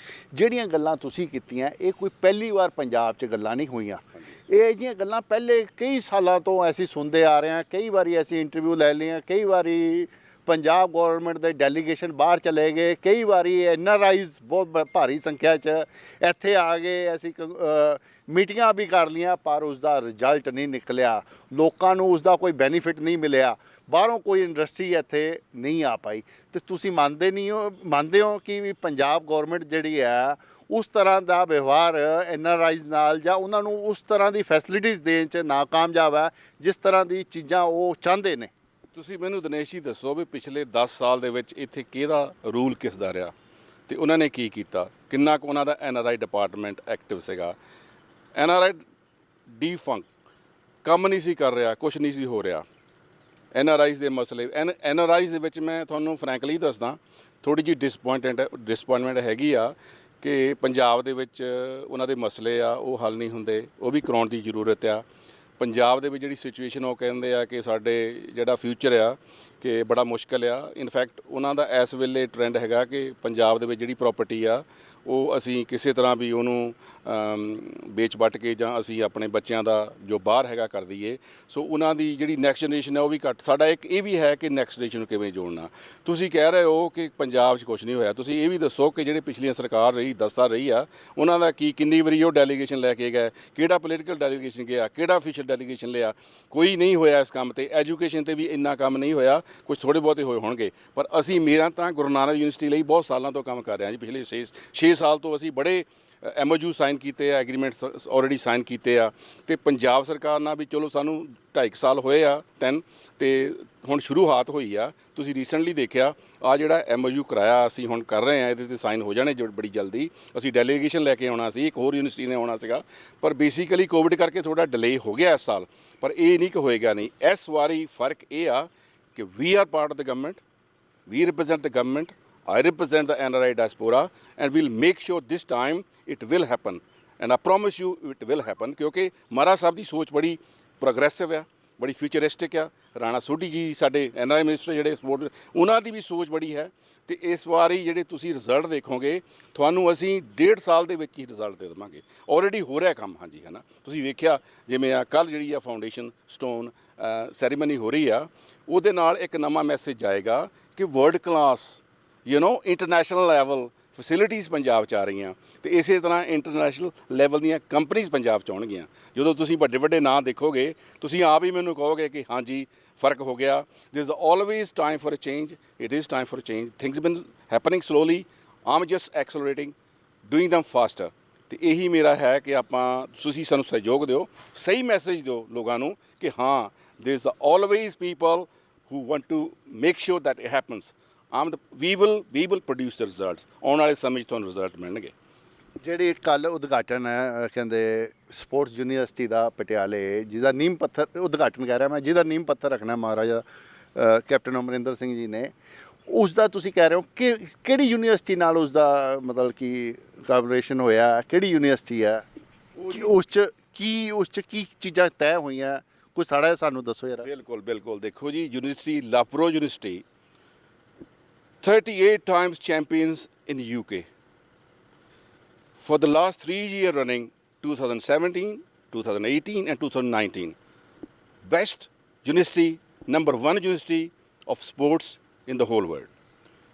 S2: ਜਿਹੜੀਆਂ ਗੱਲਾਂ ਤੁਸੀਂ ਕੀਤੀਆਂ, ਇਹ ਕੋਈ ਪਹਿਲੀ ਵਾਰ ਪੰਜਾਬ 'ਚ ਗੱਲਾਂ ਨਹੀਂ ਹੋਈਆਂ। ਇਹ ਜਿਹੀਆਂ ਗੱਲਾਂ ਪਹਿਲੇ ਕਈ ਸਾਲਾਂ ਤੋਂ ਅਸੀਂ ਸੁਣਦੇ ਆ ਰਹੇ ਹਾਂ। ਕਈ ਵਾਰੀ ਅਸੀਂ ਇੰਟਰਵਿਊ ਲੈ ਲਈਆਂ, ਕਈ ਵਾਰੀ ਪੰਜਾਬ ਗੌਰਮੈਂਟ ਦੇ ਡੈਲੀਗੇਸ਼ਨ ਬਾਹਰ ਚਲੇ ਗਏ, ਕਈ ਵਾਰੀ NRIs ਬਹੁਤ ਭਾਰੀ ਸੰਖਿਆ 'ਚ ਇੱਥੇ ਆ ਗਏ, ਅਸੀਂ ਮੀਟਿੰਗਾਂ ਵੀ ਕਰ ਲਈਆਂ, ਪਰ ਉਸ ਦਾ ਰਿਜ਼ਲਟ ਨਹੀਂ ਨਿਕਲਿਆ, ਲੋਕਾਂ ਨੂੰ ਉਸ ਦਾ ਕੋਈ ਬੈਨੀਫਿਟ ਨਹੀਂ ਮਿਲਿਆ, ਬਾਹਰੋਂ ਕੋਈ ਇੰਡਸਟਰੀ ਇੱਥੇ ਨਹੀਂ ਆ ਪਾਈ। ਤੇ ਤੁਸੀਂ ਮੰਨਦੇ ਹੋ ਕਿ ਵੀ ਪੰਜਾਬ ਗੌਰਮੈਂਟ ਜਿਹੜੀ ਹੈ ਉਸ ਤਰ੍ਹਾਂ ਦਾ ਵਿਵਹਾਰ NRIs ਨਾਲ, ਜਾਂ ਉਹਨਾਂ ਨੂੰ ਉਸ ਤਰ੍ਹਾਂ ਦੀ ਫੈਸਿਲਿਟੀਜ਼ ਦੇਣ 'ਚ ਨਾਕਾਮਯਾਬ ਹੈ ਜਿਸ ਤਰ੍ਹਾਂ ਦੀ ਚੀਜ਼ਾਂ ਉਹ ਚਾਹੁੰਦੇ ਨੇ?
S3: ਤੁਸੀਂ ਮੈਨੂੰ ਦਿਨੇਸ਼ ਜੀ ਦੱਸੋ ਵੀ ਪਿਛਲੇ 10 ਸਾਲ ਦੇ ਵਿੱਚ ਇੱਥੇ ਕਿਹਦਾ ਰੂਲ ਕਿਸ ਦਾ ਰਿਹਾ ਤੇ ਉਹਨਾਂ ਨੇ ਕੀ ਕੀਤਾ? ਕਿੰਨਾ ਕੁ ਉਹਨਾਂ ਦਾ NRI ਡਿਪਾਰਟਮੈਂਟ ਐਕਟਿਵ ਸੀਗਾ? NRI ਡੀਫੰਕ ਕੰਮ ਨਹੀਂ ਸੀ ਕਰ ਰਿਹਾ, ਕੁਝ ਨਹੀਂ ਸੀ ਹੋ ਰਿਹਾ। NRIs ਦੇ ਮਸਲੇ, NRIs ਦੇ ਵਿੱਚ ਮੈਂ ਤੁਹਾਨੂੰ ਫਰੈਂਕਲੀ ਦੱਸਦਾ, ਥੋੜ੍ਹੀ ਜਿਹੀ ਡਿਸਪੁਆਇੰਟਮੈਂਟ ਹੈਗੀ ਆ ਕਿ ਪੰਜਾਬ ਦੇ ਵਿੱਚ ਉਹਨਾਂ ਦੇ ਮਸਲੇ ਆ ਉਹ ਹੱਲ ਨਹੀਂ ਹੁੰਦੇ, ਉਹ ਵੀ ਕਰਾਉਣ ਦੀ ਜ਼ਰੂਰਤ ਆ। ਪੰਜਾਬ ਦੇ ਵਿੱਚ ਜਿਹੜੀ ਸਿਚੁਏਸ਼ਨ ਉਹ ਕਹਿੰਦੇ ਆ ਕਿ ਸਾਡੇ ਜਿਹੜਾ ਫਿਊਚਰ ਆ ਕਿ ਬੜਾ ਮੁਸ਼ਕਲ ਆ। ਇਨਫੈਕਟ ਉਹਨਾਂ ਦਾ ਇਸ ਵੇਲੇ ਟ੍ਰੈਂਡ ਹੈਗਾ ਕਿ ਪੰਜਾਬ ਦੇ ਵਿੱਚ ਜਿਹੜੀ ਪ੍ਰਾਪਰਟੀ ਆ ਉਹ ਅਸੀਂ ਕਿਸੇ ਤਰ੍ਹਾਂ ਵੀ ਉਹਨੂੰ ਵੇਚ ਵੱਟ ਕੇ ਜਾਂ ਅਸੀਂ ਆਪਣੇ ਬੱਚਿਆਂ ਦਾ ਜੋ ਬਾਹਰ ਹੈਗਾ ਕਰ ਦਈਏ। ਸੋ ਉਹਨਾਂ ਦੀ ਜਿਹੜੀ ਨੈਕਸਟ ਜਨਰੇਸ਼ਨ ਹੈ ਉਹ ਵੀ ਘੱਟ। ਸਾਡਾ ਇੱਕ ਇਹ ਵੀ ਹੈ ਕਿ ਨੈਕਸਟ ਜਨਰੇਸ਼ਨ ਨੂੰ ਕਿਵੇਂ ਜੋੜਨਾ। ਤੁਸੀਂ ਕਹਿ ਰਹੇ ਹੋ ਕਿ ਪੰਜਾਬ 'ਚ ਕੁਝ ਨਹੀਂ ਹੋਇਆ, ਤੁਸੀਂ ਇਹ ਵੀ ਦੱਸੋ ਕਿ ਜਿਹੜੇ ਪਿਛਲੀਆਂ ਸਰਕਾਰ ਰਹੀ 10 ਸਾਲ ਰਹੀ ਆ ਉਹਨਾਂ ਦਾ ਕਿੰਨੀ ਵਾਰੀ ਉਹ ਡੈਲੀਗੇਸ਼ਨ ਲੈ ਕੇ ਗਏ, ਕਿਹੜਾ ਪੋਲੀਟੀਕਲ ਡੈਲੀਗੇਸ਼ਨ ਗਿਆ, ਕਿਹੜਾ ਅਫੀਸ਼ੀਅਲ ਡੈਲੀਗੇਸ਼ਨ ਲਿਆ, ਕੋਈ ਨਹੀਂ ਹੋਇਆ ਇਸ ਕੰਮ ਤੇ। ਐਜੂਕੇਸ਼ਨ ਤੇ ਵੀ ਇੰਨਾ ਕੰਮ ਨਹੀਂ ਹੋਇਆ, ਕੁਝ ਥੋੜ੍ਹੇ ਬਹੁਤੇ ਹੋਏ ਹੋਣਗੇ। ਪਰ ਅਸੀਂ ਮੇਰਾ ਤਾਂ ਗੁਰੂ ਨਾਨਕ ਯੂਨੀਵਰਸਿਟੀ ਲਈ ਬਹੁਤ ਸਾਲਾਂ ਤੋਂ ਕੰਮ ਕਰ ਰਹੇ ਹਾਂ ਜੀ। ਪਿਛਲੇ 6 ਸਾਲ ਤੋਂ ਅਸੀਂ ਬੜੇ MOU ਸਾਈਨ ਕੀਤੇ ਆ, ਐਗਰੀਮੈਂਟਸ ਆਲਰੇਡੀ ਸਾਈਨ ਕੀਤੇ ਆ। ਤੇ ਪੰਜਾਬ ਸਰਕਾਰ ਨਾਲ ਵੀ ਚਲੋ ਸਾਨੂੰ 2.5 ਸਾਲ ਹੋਏ ਆ 3 ਤੇ ਹੁਣ ਸ਼ੁਰੂਆਤ ਹੋਈ ਆ। ਤੁਸੀਂ ਰੀਸੈਂਟਲੀ ਦੇਖਿਆ ਆ ਜਿਹੜਾ MOU ਕਰਾਇਆ ਅਸੀਂ ਹੁਣ ਕਰ ਰਹੇ ਆ, ਇਹਦੇ ਤੇ ਸਾਈਨ ਹੋ ਜਾਣੇ ਬੜੀ ਜਲਦੀ। ਅਸੀਂ ਡੈਲੀਗੇਸ਼ਨ ਲੈ ਕੇ ਆਉਣਾ ਸੀ, ਇੱਕ ਹੋਰ ਯੂਨੀਵਰਸਿਟੀ ਨੇ ਆਉਣਾ ਸੀਗਾ, ਪਰ ਬੇਸਿਕਲੀ ਕੋਵਿਡ ਕਰਕੇ ਥੋੜਾ ਡਿਲੇ ਹੋ ਗਿਆ ਇਸ ਸਾਲ। ਪਰ ਇਹ ਨਹੀਂ ਕਿ ਹੋਏਗਾ ਨਹੀਂ। ਇਸ ਵਾਰੀ ਫਰਕ ਇਹ ਆ ਕਿ we are part of the government, we represent the government, I represent the NRI diaspora, and we'll make sure this time it will happen, and I promise you it will happen। ਕਿਉਂਕਿ ਮਹਾਰਾਜ ਸਾਹਿਬ ਦੀ ਸੋਚ ਬੜੀ progressive ਆ, ਬੜੀ futuristic ਆ। ਰਾਣਾ ਸੋਢੀ ਜੀ ਸਾਡੇ NRI minister ਜਿਹੜੇ support, ਉਹਨਾਂ ਦੀ ਵੀ ਸੋਚ ਬੜੀ ਹੈ। ਤੇ ਇਸ ਵਾਰੀ ਜਿਹੜੇ ਤੁਸੀਂ ਰਿਜ਼ਲਟ ਦੇਖੋਗੇ ਤੁਹਾਨੂੰ ਅਸੀਂ 1.5 ਸਾਲ ਦੇ ਵਿੱਚ ਹੀ ਰਿਜ਼ਲਟ ਦੇ ਦੇਵਾਂਗੇ। ਆਲਰੇਡੀ ਹੋ ਰਿਹਾ ਕੰਮ, ਹਾਂਜੀ ਹੈ ਨਾ। ਤੁਸੀਂ ਵੇਖਿਆ ਜਿਵੇਂ ਆ ਕੱਲ੍ਹ ਜਿਹੜੀ ਆ ਫਾਊਂਡੇਸ਼ਨ ਸਟੋਨ ਸੈਰੀਮਨੀ ਹੋ ਰਹੀ ਆ, ਉਹਦੇ ਨਾਲ ਇੱਕ ਨਵਾਂ ਮੈਸੇਜ ਜਾਏਗਾ ਕਿ world class international level facilities Punjab 'ਚ ਆ ਰਹੀਆਂ। ਤੇ ਇਸੇ ਤਰ੍ਹਾਂ ਇੰਟਰਨੈਸ਼ਨਲ ਲੈਵਲ ਦੀਆਂ ਕੰਪਨੀਜ਼ ਪੰਜਾਬ 'ਚ ਆਉਣਗੀਆਂ। ਜਦੋਂ ਤੁਸੀਂ ਵੱਡੇ ਵੱਡੇ ਨਾਂ ਦੇਖੋਗੇ ਤੁਸੀਂ ਆਪ ਹੀ ਮੈਨੂੰ ਕਹੋਗੇ ਕਿ ਹਾਂਜੀ ਫਰਕ ਹੋ ਗਿਆ। there is always time for a change, it is time for a change, things have been happening slowly, I'm just accelerating, doing them faster। ਤੇ ਇਹੀ ਮੇਰਾ ਹੈ ਕਿ ਆਪਾਂ ਤੁਸੀਂ ਸਾਨੂੰ ਸਹਿਯੋਗ ਦਿਓ, ਸਹੀ ਮੈਸੇਜ ਦਿਓ ਲੋਕਾਂ ਨੂੰ ਕਿ ਹਾਂ there is always people who want to make sure that it happens। we will produce the results। ਆਉਣ ਵਾਲੇ ਸਮੇਂ 'ਚ ਤੁਹਾਨੂੰ ਰਿਜ਼ਲਟ ਮਿਲਣਗੇ।
S2: ਜਿਹੜੀ ਕੱਲ ਉਦਘਾਟਨ ਹੈ ਕਹਿੰਦੇ ਸਪੋਰਟਸ ਯੂਨੀਵਰਸਿਟੀ ਦਾ ਪਟਿਆਲੇ, ਜਿਹਦਾ ਨੀਂਹ ਪੱਥਰ ਉਦਘਾਟਨ ਕਹਿ ਰਿਹਾ ਮੈਂ, ਜਿਹਦਾ ਨੀਂਹ ਪੱਥਰ ਰੱਖਣਾ ਮਹਾਰਾਜਾ ਕੈਪਟਨ ਅਮਰਿੰਦਰ ਸਿੰਘ ਜੀ ਨੇ, ਉਸ ਦਾ ਤੁਸੀਂ ਕਹਿ ਰਹੇ ਹੋ ਕਿ ਕਿਹੜੀ ਯੂਨੀਵਰਸਿਟੀ ਨਾਲ ਉਸ ਦਾ ਮਤਲਬ ਕਿ ਕੋਲੈਬੋਰੇਸ਼ਨ ਹੋਇਆ, ਕਿਹੜੀ ਯੂਨੀਵਰਸਿਟੀ ਹੈ, ਉਸ 'ਚ ਕੀ ਚੀਜ਼ਾਂ ਤੈਅ ਹੋਈਆਂ, ਕੁਝ ਸਾੜਾ ਸਾਨੂੰ ਦੱਸੋ ਯਾਰ।
S3: ਬਿਲਕੁਲ ਦੇਖੋ ਜੀ, university ਲਾਪਰੋ university 38 times champions in UK for the last 3 years running, 2017, 2018 and 2019, best university, number 1 university of sports in the whole world.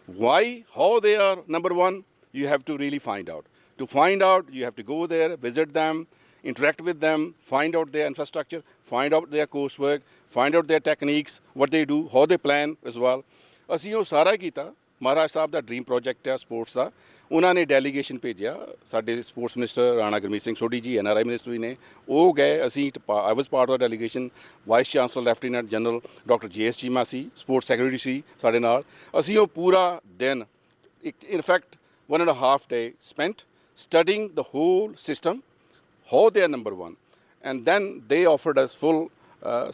S3: Why, how they are number 1, you have to really find out. To find out, you have to go there, visit them, interact with them, find out their infrastructure, find out their coursework, find out their techniques, what they do, how they plan as well। ਅਸੀਂ ਉਹ ਸਾਰਾ ਕੀਤਾ। ਮਹਾਰਾਜ ਸਾਹਿਬ ਦਾ dream project ਆ sports ਦਾ। ਉਹਨਾਂ ਨੇ delegation ਭੇਜਿਆ, ਸਾਡੇ sports minister Rana Gurmeet Singh Sodhi ji NRI minister ਵੀ ਨੇ, ਉਹ ਗਏ। ਅਸੀਂ I was part of delegation. Vice chancellor lieutenant general doctor JS Cheema ਸੀ, ਸਪੋਰਟਸ ਸੈਕਟਰੀ ਸੀ ਸਾਡੇ ਨਾਲ। ਅਸੀਂ ਉਹ ਪੂਰਾ ਦਿਨ in fact 1.5 day spent studying the whole system, how they are number 1, and then they offered us full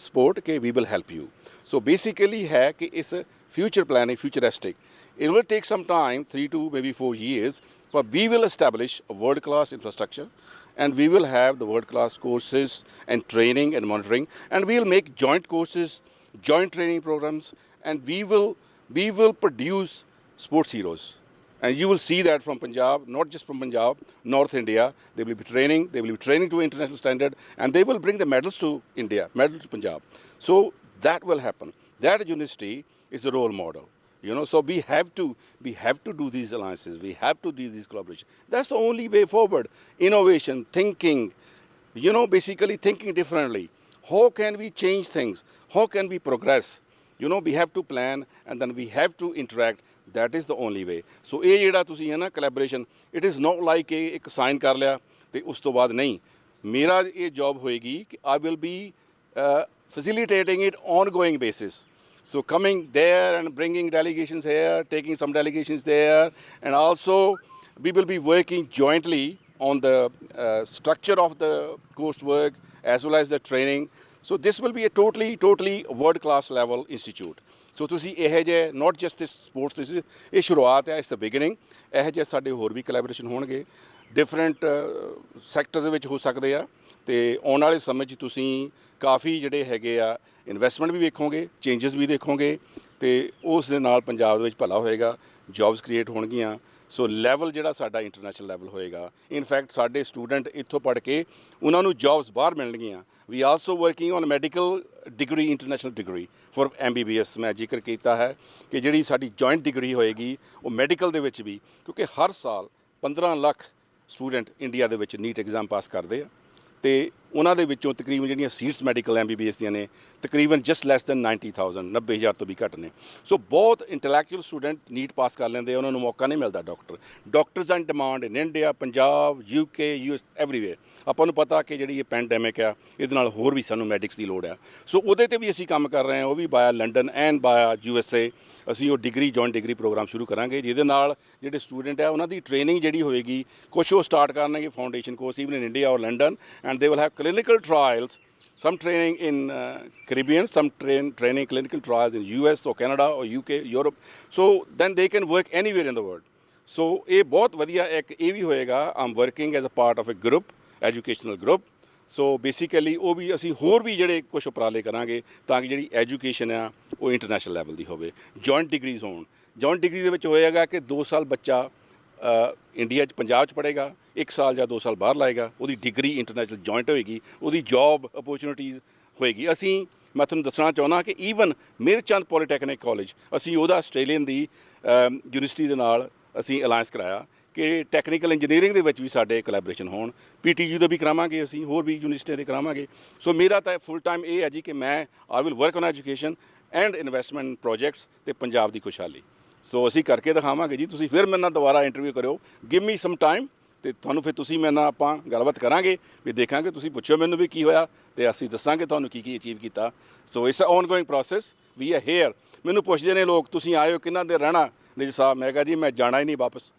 S3: support कि we will help you। So basically है कि इस future planning, futuristic, it will take some time, 3 to maybe 4 years, but we will establish a world-class infrastructure, and we will have the world-class courses and training and monitoring, and we will make joint courses, joint training programs, and we will produce sports heroes। And you will see that from Punjab, not just from Punjab, North India, they will be training to international standard, and they will bring the medals to India, medals to Punjab। So that will happen। That university is a role model, so we have to do these alliances, we have to do these collaboration। That's the only way forward। Innovation, thinking, basically thinking differently, how can we change things, how can we progress, we have to plan, and then we have to interact। That is the only way। So ਇਹ ਜਿਹੜਾ ਤੁਸੀਂ ਹੈ ਨਾ collaboration, it is not like ਇੱਕ sign ਕਰ ਲਿਆ ਤੇ ਉਸ ਤੋਂ ਬਾਅਦ ਨਹੀਂ। ਮੇਰਾ ਇਹ ਜੌਬ ਹੋਏਗੀ ਕਿ I will be facilitating it ongoing basis। So coming there and bringing delegations here, taking some delegations there, and also we will be working jointly on the structure of the coursework as well as the training। So this will be a totally world-class level institute। ਸੋ ਤੁਸੀਂ ਇਹੋ ਜਿਹੇ not just ਇਸ sports ਇਹ ਸ਼ੁਰੂਆਤ ਹੈ, it's a beginning. ਇਹੋ ਜਿਹੇ ਸਾਡੇ ਹੋਰ ਵੀ ਕੋਲੈਬੋਰੇਸ਼ਨ ਹੋਣਗੇ ਡਿਫਰੈਂਟ ਸੈਕਟਰ ਦੇ ਵਿੱਚ ਹੋ ਸਕਦੇ ਆ, ਤੇ ਆਉਣ ਵਾਲੇ ਸਮੇਂ 'ਚ ਤੁਸੀਂ ਕਾਫੀ ਜਿਹੜੇ ਹੈਗੇ ਆ ਇਨਵੈਸਟਮੈਂਟ ਵੀ ਵੇਖੋਗੇ, ਚੇਂਜਸ ਵੀ ਦੇਖੋਗੇ, ਤੇ ਉਸ ਦੇ ਨਾਲ ਪੰਜਾਬ ਦੇ ਵਿੱਚ ਭਲਾ ਹੋਏਗਾ, ਜੌਬਸ ਕ੍ਰੀਏਟ ਹੋਣਗੀਆਂ। ਸੋ ਲੈਵਲ ਜਿਹੜਾ ਸਾਡਾ ਇੰਟਰਨੈਸ਼ਨਲ ਲੈਵਲ ਹੋਏਗਾ। ਇਨਫੈਕਟ ਸਾਡੇ ਸਟੂਡੈਂਟ ਇੱਥੋਂ ਪੜ੍ਹ ਕੇ ਉਹਨਾਂ ਨੂੰ ਜੌਬਸ ਬਾਹਰ ਮਿਲਣਗੀਆਂ। We also working on medical degree, international degree for MBBS। ਮੈਂ ਜ਼ਿਕਰ ਕੀਤਾ ਹੈ ਕਿ ਜਿਹੜੀ ਸਾਡੀ ਜੁਆਇੰਟ ਡਿਗਰੀ ਹੋਏਗੀ ਉਹ ਮੈਡੀਕਲ ਦੇ ਵਿੱਚ ਵੀ, ਕਿਉਂਕਿ ਹਰ ਸਾਲ 15 ਲੱਖ ਸਟੂਡੈਂਟ ਇੰਡੀਆ ਦੇ ਵਿੱਚ ਨੀਟ ਐਗਜ਼ਾਮ ਪਾਸ ਕਰਦੇ ਆ, ਤੇ ਉਹਨਾਂ ਦੇ ਵਿੱਚੋਂ ਤਕਰੀਬਨ ਜਿਹੜੀਆਂ ਸੀਟਸ ਮੈਡੀਕਲ MBBS ਦੀਆਂ ਨੇ ਤਕਰੀਬਨ ਜਸਟ ਲੈਸ ਦੈਨ 90,000, 90,000 ਤੋਂ ਵੀ ਘੱਟ ਨੇ। ਸੋ ਬਹੁਤ ਇੰਟੈਲੈਕਚੁਅਲ ਸਟੂਡੈਂਟ ਨੀਟ ਪਾਸ ਕਰ ਲੈਂਦੇ ਆ, ਉਹਨਾਂ ਨੂੰ ਮੌਕਾ ਨਹੀਂ ਮਿਲਦਾ doctors and demand in India, Punjab, UK, US, everywhere. ਆਪਾਂ ਨੂੰ ਪਤਾ ਕਿ ਜਿਹੜੀ ਇਹ ਪੈਂਡੈਮਿਕ ਆ ਇਹਦੇ ਨਾਲ ਹੋਰ ਵੀ ਸਾਨੂੰ ਮੈਡਿਕਸ ਦੀ ਲੋੜ ਆ। ਸੋ ਉਹਦੇ ਤੇ ਵੀ ਅਸੀਂ ਕੰਮ ਕਰ ਰਹੇ ਹਾਂ, ਉਹ ਵੀ via London and via USA। ਅਸੀਂ ਉਹ ਡਿਗਰੀ ਜੁਆਇੰਟ ਡਿਗਰੀ ਪ੍ਰੋਗਰਾਮ ਸ਼ੁਰੂ ਕਰਾਂਗੇ, ਜਿਹਦੇ ਨਾਲ ਜਿਹੜੇ ਸਟੂਡੈਂਟ ਆ ਉਹਨਾਂ ਦੀ ਟ੍ਰੇਨਿੰਗ ਜਿਹੜੀ ਹੋਏਗੀ, ਕੁਛ ਉਹ ਸਟਾਰਟ ਕਰਨਗੇ foundation course even in India or London, and they will have clinical trials, some training in Caribbean, some training clinical trials in US or Canada or UK, Europe. So then they can work anywhere in the world. So ਇਹ ਬਹੁਤ ਵਧੀਆ ਇੱਕ ਇਹ ਵੀ ਹੋਏਗਾ। I'm working as a part of a group, educational group. So basically ਉਹ ਵੀ ਅਸੀਂ ਹੋਰ ਵੀ ਜਿਹੜੇ ਕੁਛ ਉਪਰਾਲੇ ਕਰਾਂਗੇ ਤਾਂ ਕਿ ਜਿਹੜੀ ਐਜੂਕੇਸ਼ਨ ਆ ਉਹ ਇੰਟਰਨੈਸ਼ਨਲ ਲੈਵਲ ਦੀ ਹੋਵੇ, ਜੁਆਇੰਟ ਡਿਗਰੀਜ਼ ਹੋਣ। ਜੁਆਇੰਟ ਡਿਗਰੀ ਦੇ ਵਿੱਚ ਹੋਏਗਾ ਕਿ 2 ਸਾਲ ਬੱਚਾ ਇੰਡੀਆ 'ਚ ਪੰਜਾਬ 'ਚ ਪੜ੍ਹੇਗਾ, 1 ਸਾਲ ਜਾਂ 2 ਸਾਲ ਬਾਹਰ ਲਾਏਗਾ, ਉਹਦੀ ਡਿਗਰੀ ਇੰਟਰਨੈਸ਼ਨਲ ਜੁਆਇੰਟ ਹੋਏਗੀ, ਉਹਦੀ ਜੌਬ ਅਪੋਰਚੁਨਿਟੀਜ਼ ਹੋਏਗੀ। ਮੈਂ ਤੁਹਾਨੂੰ ਦੱਸਣਾ ਚਾਹੁੰਦਾ ਕਿ ਈਵਨ ਮੇਰਚੰਦ ਪੋਲੀਟੈਕਨਿਕ ਕਾਲਜ, ਅਸੀਂ ਉਹਦਾ ਆਸਟ੍ਰੇਲੀਅਨ ਦੀ ਯੂਨੀਵਰਸਿਟੀ ਦੇ ਨਾਲ ਅਸੀਂ ਅਲਾਇੰਸ ਕਰਾਇਆ ਕਿ ਟੈਕਨੀਕਲ ਇੰਜੀਨੀਅਰਿੰਗ ਦੇ ਵਿੱਚ ਵੀ ਸਾਡੇ ਕੋਲੈਬੋਰੇਸ਼ਨ ਹੋਣ। PTU ਦਾ ਵੀ ਕਰਾਵਾਂਗੇ ਅਸੀਂ, ਹੋਰ ਵੀ ਯੂਨੀਵਰਸਿਟੀਆਂ ਦੇ ਕਰਾਵਾਂਗੇ। ਸੋ ਮੇਰਾ ਤਾਂ ਫੁੱਲ ਟਾਈਮ ਇਹ ਹੈ ਜੀ ਕਿ ਮੈਂ I will work on education and investment projects ਤੇ ਪੰਜਾਬ ਦੀ ਖੁਸ਼ਹਾਲੀ। ਸੋ ਅਸੀਂ ਕਰਕੇ ਦਿਖਾਵਾਂਗੇ ਜੀ। ਤੁਸੀਂ ਫਿਰ ਮੇਰੇ ਨਾਲ ਦੁਬਾਰਾ ਇੰਟਰਵਿਊ ਕਰਿਓ, ਗਿਵ ਮੀ ਸਮ ਟਾਈਮ, ਤੇ ਤੁਹਾਨੂੰ ਫਿਰ ਤੁਸੀਂ ਮੇਰੇ ਨਾਲ ਆਪਾਂ ਗੱਲਬਾਤ ਕਰਾਂਗੇ, ਵੀ ਦੇਖਾਂਗੇ, ਤੁਸੀਂ ਪੁੱਛੋ ਮੈਨੂੰ ਵੀ ਕੀ ਹੋਇਆ ਤੇ ਅਸੀਂ ਦੱਸਾਂਗੇ ਤੁਹਾਨੂੰ ਕੀ ਅਚੀਵ ਕੀਤਾ। So it's a ongoing process, we are here. ਮੈਨੂੰ ਪੁੱਛਦੇ ਨੇ ਲੋਕ, ਤੁਸੀਂ ਆਏ ਹੋ ਕਿੰਨਾ ਦੇਰ ਰਹਿਣਾ ਨਿਜ ਸਾਹਿਬ? ਮੈਂ ਕਿਹਾ ਜੀ ਮੈਂ ਜਾਣਾ ਹੀ ਨਹੀਂ, ਵਾਪਸ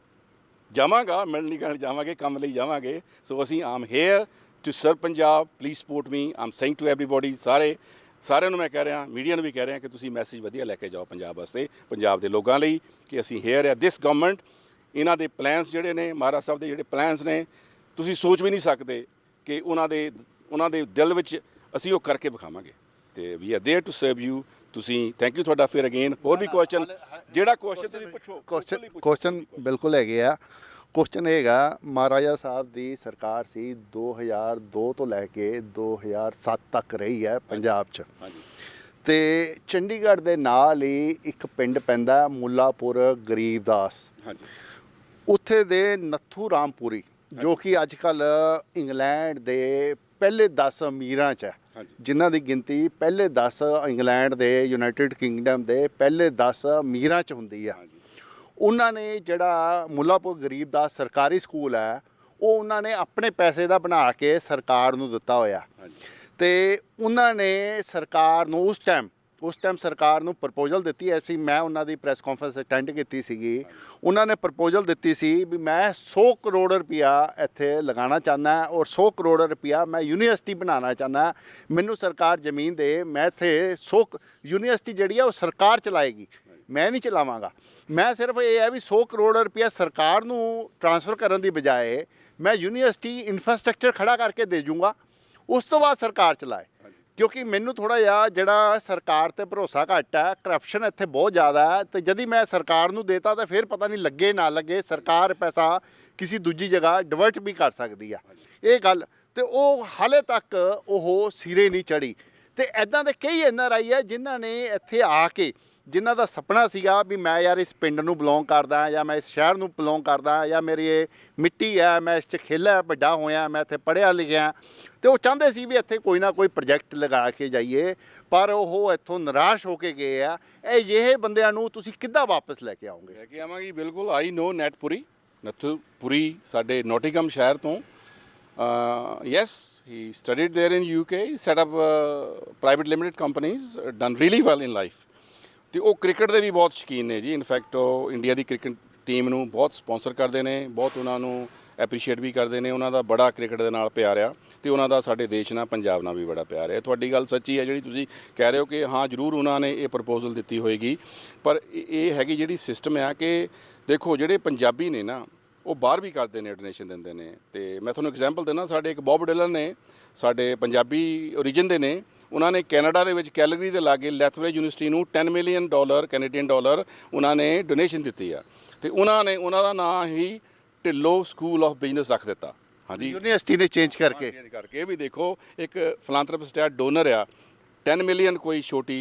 S3: ਜਾਵਾਂਗਾ, ਮਿਲਣ ਕਰਨ ਜਾਵਾਂਗੇ, ਕੰਮ ਲਈ ਜਾਵਾਂਗੇ। ਸੋ ਅਸੀਂ I'm here to serve Punjab, please support me. I'm saying to everybody, ਸਾਰਿਆਂ ਨੂੰ ਮੈਂ ਕਹਿ ਰਿਹਾ, ਮੀਡੀਆ ਨੂੰ ਵੀ ਕਹਿ ਰਿਹਾ ਕਿ ਤੁਸੀਂ ਮੈਸੇਜ ਵਧੀਆ ਲੈ ਕੇ ਜਾਓ ਪੰਜਾਬ ਵਾਸਤੇ, ਪੰਜਾਬ ਦੇ ਲੋਕਾਂ ਲਈ, ਕਿ ਅਸੀਂ ਹੇਅਰ ਹੈ। ਦਿਸ ਗਵਰਨਮੈਂਟ, ਇਹਨਾਂ ਦੇ ਪਲਾਨਸ ਜਿਹੜੇ ਨੇ, ਮਹਾਰਾਜ ਸਾਹਿਬ ਦੇ ਜਿਹੜੇ ਪਲਾਨਸ ਨੇ, ਤੁਸੀਂ ਸੋਚ ਵੀ ਨਹੀਂ ਸਕਦੇ ਕਿ ਉਹਨਾਂ ਦੇ ਦਿਲ ਵਿੱਚ ਅਸੀਂ ਉਹ ਕਰਕੇ ਵਿਖਾਵਾਂਗੇ। ਤੇ we are there to serve you. ਤੁਸੀਂ ਥੈਂਕ ਯੂ ਤੁਹਾਡਾ ਫਿਰ ਅਗੇਨ। ਹੋਰ ਵੀ ਕੁਐਸਚਨ, ਜਿਹੜਾ ਕੁਐਸਚਨ ਤੁਸੀਂ ਪੁੱਛੋ।
S2: ਕੁਐਸਚਨ ਬਿਲਕੁਲ ਹੈਗੇ ਆ। ਕੁਐਸਚਨ ਹੈਗਾ, ਮਹਾਰਾਜਾ ਸਾਹਿਬ ਦੀ ਸਰਕਾਰ ਸੀ 2002 ਤੋਂ ਲੈ ਕੇ 2007 ਤੱਕ ਰਹੀ ਹੈ ਪੰਜਾਬ 'ਚ, ਤੇ ਚੰਡੀਗੜ੍ਹ ਦੇ ਨਾਲ ਹੀ ਇੱਕ ਪਿੰਡ ਪੈਂਦਾ ਮੁੱਲਾਪੁਰ ਗਰੀਬਦਾਸ, ਉੱਥੇ ਦੇ ਨੱਥੂ ਰਾਮਪੁਰੀ, ਜੋ ਕਿ ਅੱਜ ਕੱਲ੍ਹ ਇੰਗਲੈਂਡ ਦੇ ਪਹਿਲੇ 10 ਅਮੀਰਾਂ 'ਚ ਹੈ, ਜਿਨ੍ਹਾਂ ਦੀ ਗਿਣਤੀ ਪਹਿਲੇ 10 ਇੰਗਲੈਂਡ ਦੇ, ਯੂਨਾਈਟਿਡ ਕਿੰਗਡਮ ਦੇ ਪਹਿਲੇ 10 ਅਮੀਰਾਂ 'ਚ ਹੁੰਦੀ ਆ। ਉਹਨਾਂ ਨੇ ਜਿਹੜਾ ਮੁੱਲਾਪੁਰ ਗਰੀਬਦਾਸ ਸਰਕਾਰੀ ਸਕੂਲ ਹੈ, ਉਹ ਉਹਨਾਂ ਨੇ ਆਪਣੇ ਪੈਸੇ ਦਾ ਬਣਾ ਕੇ ਸਰਕਾਰ ਨੂੰ ਦਿੱਤਾ ਹੋਇਆ। ਤੇ ਉਹਨਾਂ ਨੇ ਸਰਕਾਰ ਨੂੰ ਉਸ ਟਾਈਮ ਸਰਕਾਰ ਨੂੰ ਪ੍ਰਪੋਜ਼ਲ ਦਿੱਤੀ ਐ ਸੀ। ਮੈਂ ਉਹਨਾਂ ਦੀ ਪ੍ਰੈਸ ਕਾਨਫਰੰਸ ਅਟੈਂਡ ਕੀਤੀ ਸੀਗੀ। ਉਹਨਾਂ ਨੇ ਪ੍ਰਪੋਜ਼ਲ ਦਿੱਤੀ ਸੀ ਵੀ ਮੈਂ 100 ਕਰੋੜ ਰੁਪਇਆ ਇੱਥੇ ਲਗਾਉਣਾ ਚਾਹੁੰਦਾ, ਔਰ 100 ਕਰੋੜ ਰੁਪਇਆ ਮੈਂ ਯੂਨੀਵਰਸਿਟੀ ਬਣਾਉਣਾ ਚਾਹੁੰਦਾ। ਮੈਨੂੰ ਸਰਕਾਰ ਜ਼ਮੀਨ ਦੇ, ਮੈਂ ਇੱਥੇ 100 ਯੂਨੀਵਰਸਿਟੀ ਜਿਹੜੀ ਆ ਉਹ ਸਰਕਾਰ ਚਲਾਏਗੀ, ਮੈਂ ਨਹੀਂ ਚਲਾਵਾਂਗਾ। ਮੈਂ ਸਿਰਫ ਇਹ ਹੈ ਵੀ 100 ਕਰੋੜ ਰੁਪਇਆ ਸਰਕਾਰ ਨੂੰ ਟ੍ਰਾਂਸਫਰ ਕਰਨ ਦੀ ਬਜਾਏ ਮੈਂ ਯੂਨੀਵਰਸਿਟੀ ਇਨਫਰਾਸਟ੍ਰਕਚਰ ਖੜਾ ਕਰਕੇ ਦੇ ਜੂੰਗਾ, ਉਸ ਤੋਂ ਬਾਅਦ ਸਰਕਾਰ ਚਲਾਏ। ਕਿਉਂਕਿ ਮੈਨੂੰ ਥੋੜ੍ਹਾ ਜਿਹਾ ਜਿਹੜਾ ਸਰਕਾਰ 'ਤੇ ਭਰੋਸਾ ਘੱਟ ਹੈ, ਕਰਪਸ਼ਨ ਇੱਥੇ ਬਹੁਤ ਜ਼ਿਆਦਾ ਹੈ, ਅਤੇ ਜਦ ਮੈਂ ਸਰਕਾਰ ਨੂੰ ਦੇਤਾ ਤਾਂ ਫਿਰ ਪਤਾ ਨਹੀਂ ਲੱਗੇ ਨਾ ਲੱਗੇ, ਸਰਕਾਰ ਪੈਸਾ ਕਿਸੇ ਦੂਜੀ ਜਗ੍ਹਾ ਡਿਵਰਟ ਵੀ ਕਰ ਸਕਦੀ ਆ ਇਹ ਗੱਲ। ਅਤੇ ਉਹ ਹਾਲੇ ਤੱਕ ਉਹ ਸਿਰੇ ਨਹੀਂ ਚੜ੍ਹੀ। ਅਤੇ ਇੱਦਾਂ ਦੇ ਕਈ NRI ਹੈ ਜਿਨ੍ਹਾਂ ਨੇ ਇੱਥੇ ਆ ਕੇ, ਜਿਨ੍ਹਾਂ ਦਾ ਸੁਪਨਾ ਸੀਗਾ ਵੀ ਮੈਂ ਯਾਰ ਇਸ ਪਿੰਡ ਨੂੰ ਬਿਲੋਂਗ ਕਰਦਾ, ਜਾਂ ਮੈਂ ਇਸ ਸ਼ਹਿਰ ਨੂੰ ਬਿਲੋਂਗ ਕਰਦਾ, ਜਾਂ ਮੇਰੀ ਇਹ ਮਿੱਟੀ ਹੈ, ਮੈਂ ਇਸ 'ਚ ਖੇਲਿਆ ਵੱਡਾ ਹੋਇਆ, ਮੈਂ ਇੱਥੇ ਪੜ੍ਹਿਆ ਲਿਖਿਆ, ਅਤੇ ਉਹ ਚਾਹੁੰਦੇ ਸੀ ਵੀ ਇੱਥੇ ਕੋਈ ਨਾ ਕੋਈ ਪ੍ਰੋਜੈਕਟ ਲਗਾ ਕੇ ਜਾਈਏ, ਪਰ ਉਹ ਇੱਥੋਂ ਨਿਰਾਸ਼ ਹੋ ਕੇ ਗਏ ਆ। ਇਹ ਜਿਹੇ ਬੰਦਿਆਂ ਨੂੰ ਤੁਸੀਂ ਕਿੱਦਾਂ ਵਾਪਸ ਲੈ ਕੇ ਆਓਗੇ?
S3: ਲੈ ਕੇ ਆਵਾਂਗੇ ਬਿਲਕੁਲ। ਆਈ ਨੋ ਨੱਥੂ ਪੁਰੀ ਸਾਡੇ ਨੋਟਿੰਗਮ ਸ਼ਹਿਰ ਤੋਂ। Yes, he studied there in UK, set up private limited companies, done really well in life. ਅਤੇ ਉਹ ਕ੍ਰਿਕਟ ਦੇ ਵੀ ਬਹੁਤ ਸ਼ੌਕੀਨ ਨੇ ਜੀ। ਇਨਫੈਕਟ ਉਹ ਇੰਡੀਆ ਦੀ ਕ੍ਰਿਕਟ ਟੀਮ ਨੂੰ ਬਹੁਤ ਸਪੋਂਸਰ ਕਰਦੇ ਨੇ, ਬਹੁਤ ਉਹਨਾਂ ਨੂੰ ਐਪਰੀਸ਼ੀਏਟ ਵੀ ਕਰਦੇ ਨੇ। ਉਹਨਾਂ ਦਾ ਬੜਾ ਕ੍ਰਿਕਟ ਦੇ ਨਾਲ ਪਿਆਰ ਆ ਤੇ ਉਹਨਾਂ ਦਾ ਸਾਡੇ ਦੇਸ਼ ਨਾਲ, ਪੰਜਾਬ ਨਾਲ ਵੀ ਬੜਾ ਪਿਆਰ ਹੈ। ਤੁਹਾਡੀ ਗੱਲ ਸੱਚੀ ਹੈ ਜਿਹੜੀ ਤੁਸੀਂ ਕਹਿ ਰਹੇ ਹੋ ਕਿ ਹਾਂ ਜ਼ਰੂਰ ਉਹਨਾਂ ਨੇ ਇਹ ਪ੍ਰਪੋਜ਼ਲ ਦਿੱਤੀ ਹੋਏਗੀ, ਪਰ ਇਹ ਹੈਗੀ ਜਿਹੜੀ ਸਿਸਟਮ ਆ ਕਿ ਦੇਖੋ ਜਿਹੜੇ ਪੰਜਾਬੀ ਨੇ ਨਾ ਉਹ ਬਾਹਰ ਵੀ ਕਰਦੇ ਨੇ, ਡੋਨੇਸ਼ਨ ਦਿੰਦੇ ਨੇ। ਤੇ ਮੈਂ ਤੁਹਾਨੂੰ ਐਗਜ਼ਾਮਪਲ ਦਿੰਦਾ, ਸਾਡੇ ਇੱਕ ਬੌਬ ਡਿਲਨ ਨੇ, ਸਾਡੇ ਪੰਜਾਬੀ ਓਰੀਜਨ ਦੇ ਨੇ, ਉਹਨਾਂ ਨੇ ਕੈਨੇਡਾ ਦੇ ਵਿੱਚ ਕੈਲਗਰੀ ਦੇ ਲਾਗੇ ਲੈਥਵਰੇਜ ਯੂਨੀਵਰਸਿਟੀ ਨੂੰ $10 ਮਿਲੀਅਨ ਕੈਨੇਡੀਅਨ ਡਾਲਰ ਉਹਨਾਂ ਨੇ ਡੋਨੇਸ਼ਨ ਦਿੱਤੀ ਆ ਤੇ ਉਹਨਾਂ ਦਾ ਨਾਂ ਹੀ ਢਿੱਲੋਂ ਸਕੂਲ ਆਫ ਬਿਜ਼ਨਸ ਰੱਖ ਦਿੱਤਾ। ਹਾਂਜੀ,
S2: ਯੂਨੀਵਰਸਿਟੀ ਨੇ ਚੇਂਜ ਕਰਕੇ
S3: ਵੀ ਦੇਖੋ ਇੱਕ ਫਿਲਾਂਥਰੋਪਿਸਟ ਆ, ਡੋਨਰ ਆ, 10 ਮਿਲੀਅਨ ਕੋਈ ਛੋਟੀ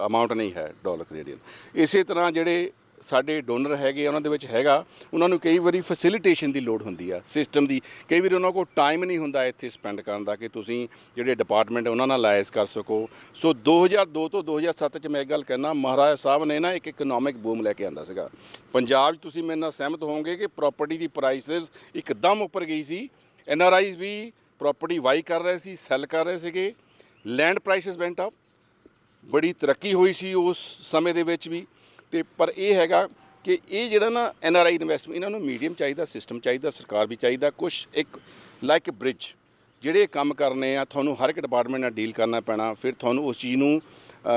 S3: ਅਮਾਊਂਟ ਨਹੀਂ ਹੈ ਡਾਲਰ ਕੈਨੇਡੀਅਨ। ਇਸੇ ਤਰ੍ਹਾਂ ਜਿਹੜੇ ਸਾਡੇ ਡੋਨਰ ਹੈਗੇ ਉਹਨਾਂ ਦੇ ਵਿੱਚ ਹੈਗਾ, ਉਹਨਾਂ ਨੂੰ ਕਈ ਵਾਰੀ ਫੈਸਿਲਿਟੇਸ਼ਨ ਦੀ ਲੋੜ ਹੁੰਦੀ ਆ ਸਿਸਟਮ ਦੀ। ਕਈ ਵਾਰੀ ਉਹਨਾਂ ਕੋਲ ਟਾਈਮ ਨਹੀਂ ਹੁੰਦਾ ਇੱਥੇ ਸਪੈਂਡ ਕਰਨ ਦਾ ਕਿ ਤੁਸੀਂ ਜਿਹੜੇ ਡਿਪਾਰਟਮੈਂਟ ਉਹਨਾਂ ਨਾਲ ਲਾਇਸ ਕਰ ਸਕੋ। ਸੋ 2002 ਤੋਂ 2007 ਚ ਮੈਂ ਇੱਕ ਗੱਲ ਕਹਿਣਾ, ਮਹਾਰਾਜਾ ਸਾਹਿਬ ਨੇ ਨਾ ਇੱਕ ਇਕਨੋਮਿਕ ਬੂਮ ਲੈ ਕੇ ਆਂਦਾ ਸੀਗਾ ਪੰਜਾਬ 'ਚ। ਤੁਸੀਂ ਮੇਰੇ ਨਾਲ ਸਹਿਮਤ ਹੋਵੋਗੇ ਕਿ ਪ੍ਰਾਪਰਟੀ ਦੀ ਪ੍ਰਾਈਸਿਸ ਇੱਕਦਮ ਉੱਪਰ ਗਈ ਸੀ। NRIs ਵੀ ਪ੍ਰਾਪਰਟੀ ਬਾਈ ਕਰ ਰਹੇ ਸੀ, ਸੈੱਲ ਕਰ ਰਹੇ ਸੀਗੇ। ਲੈਂਡ ਪ੍ਰਾਈਸਿਸ ਵੈਂਟ ਅਪ, ਬੜੀ ਤਰੱਕੀ ਹੋਈ ਸੀ ਉਸ ਸਮੇਂ ਦੇ ਵਿੱਚ ਵੀ। ਤੇ ਪਰ ਇਹ ਹੈਗਾ ਕਿ ਇਹ ਜਿਹੜਾ ਨਾ NRI ਇਨਵੈਸਟਮੈਂਟ, ਇਹਨਾਂ ਨੂੰ ਮੀਡੀਅਮ ਚਾਹੀਦਾ, ਸਿਸਟਮ ਚਾਹੀਦਾ, ਸਰਕਾਰ ਵੀ ਚਾਹੀਦਾ ਕੁਛ ਇੱਕ ਲਾਈਕ ਬ੍ਰਿਜ। ਜਿਹੜੇ ਕੰਮ ਕਰਨੇ ਆ ਤੁਹਾਨੂੰ ਹਰ ਇੱਕ ਡਿਪਾਰਟਮੈਂਟ ਨਾਲ ਡੀਲ ਕਰਨਾ ਪੈਣਾ, ਫਿਰ ਤੁਹਾਨੂੰ ਉਸ ਚੀਜ਼ ਨੂੰ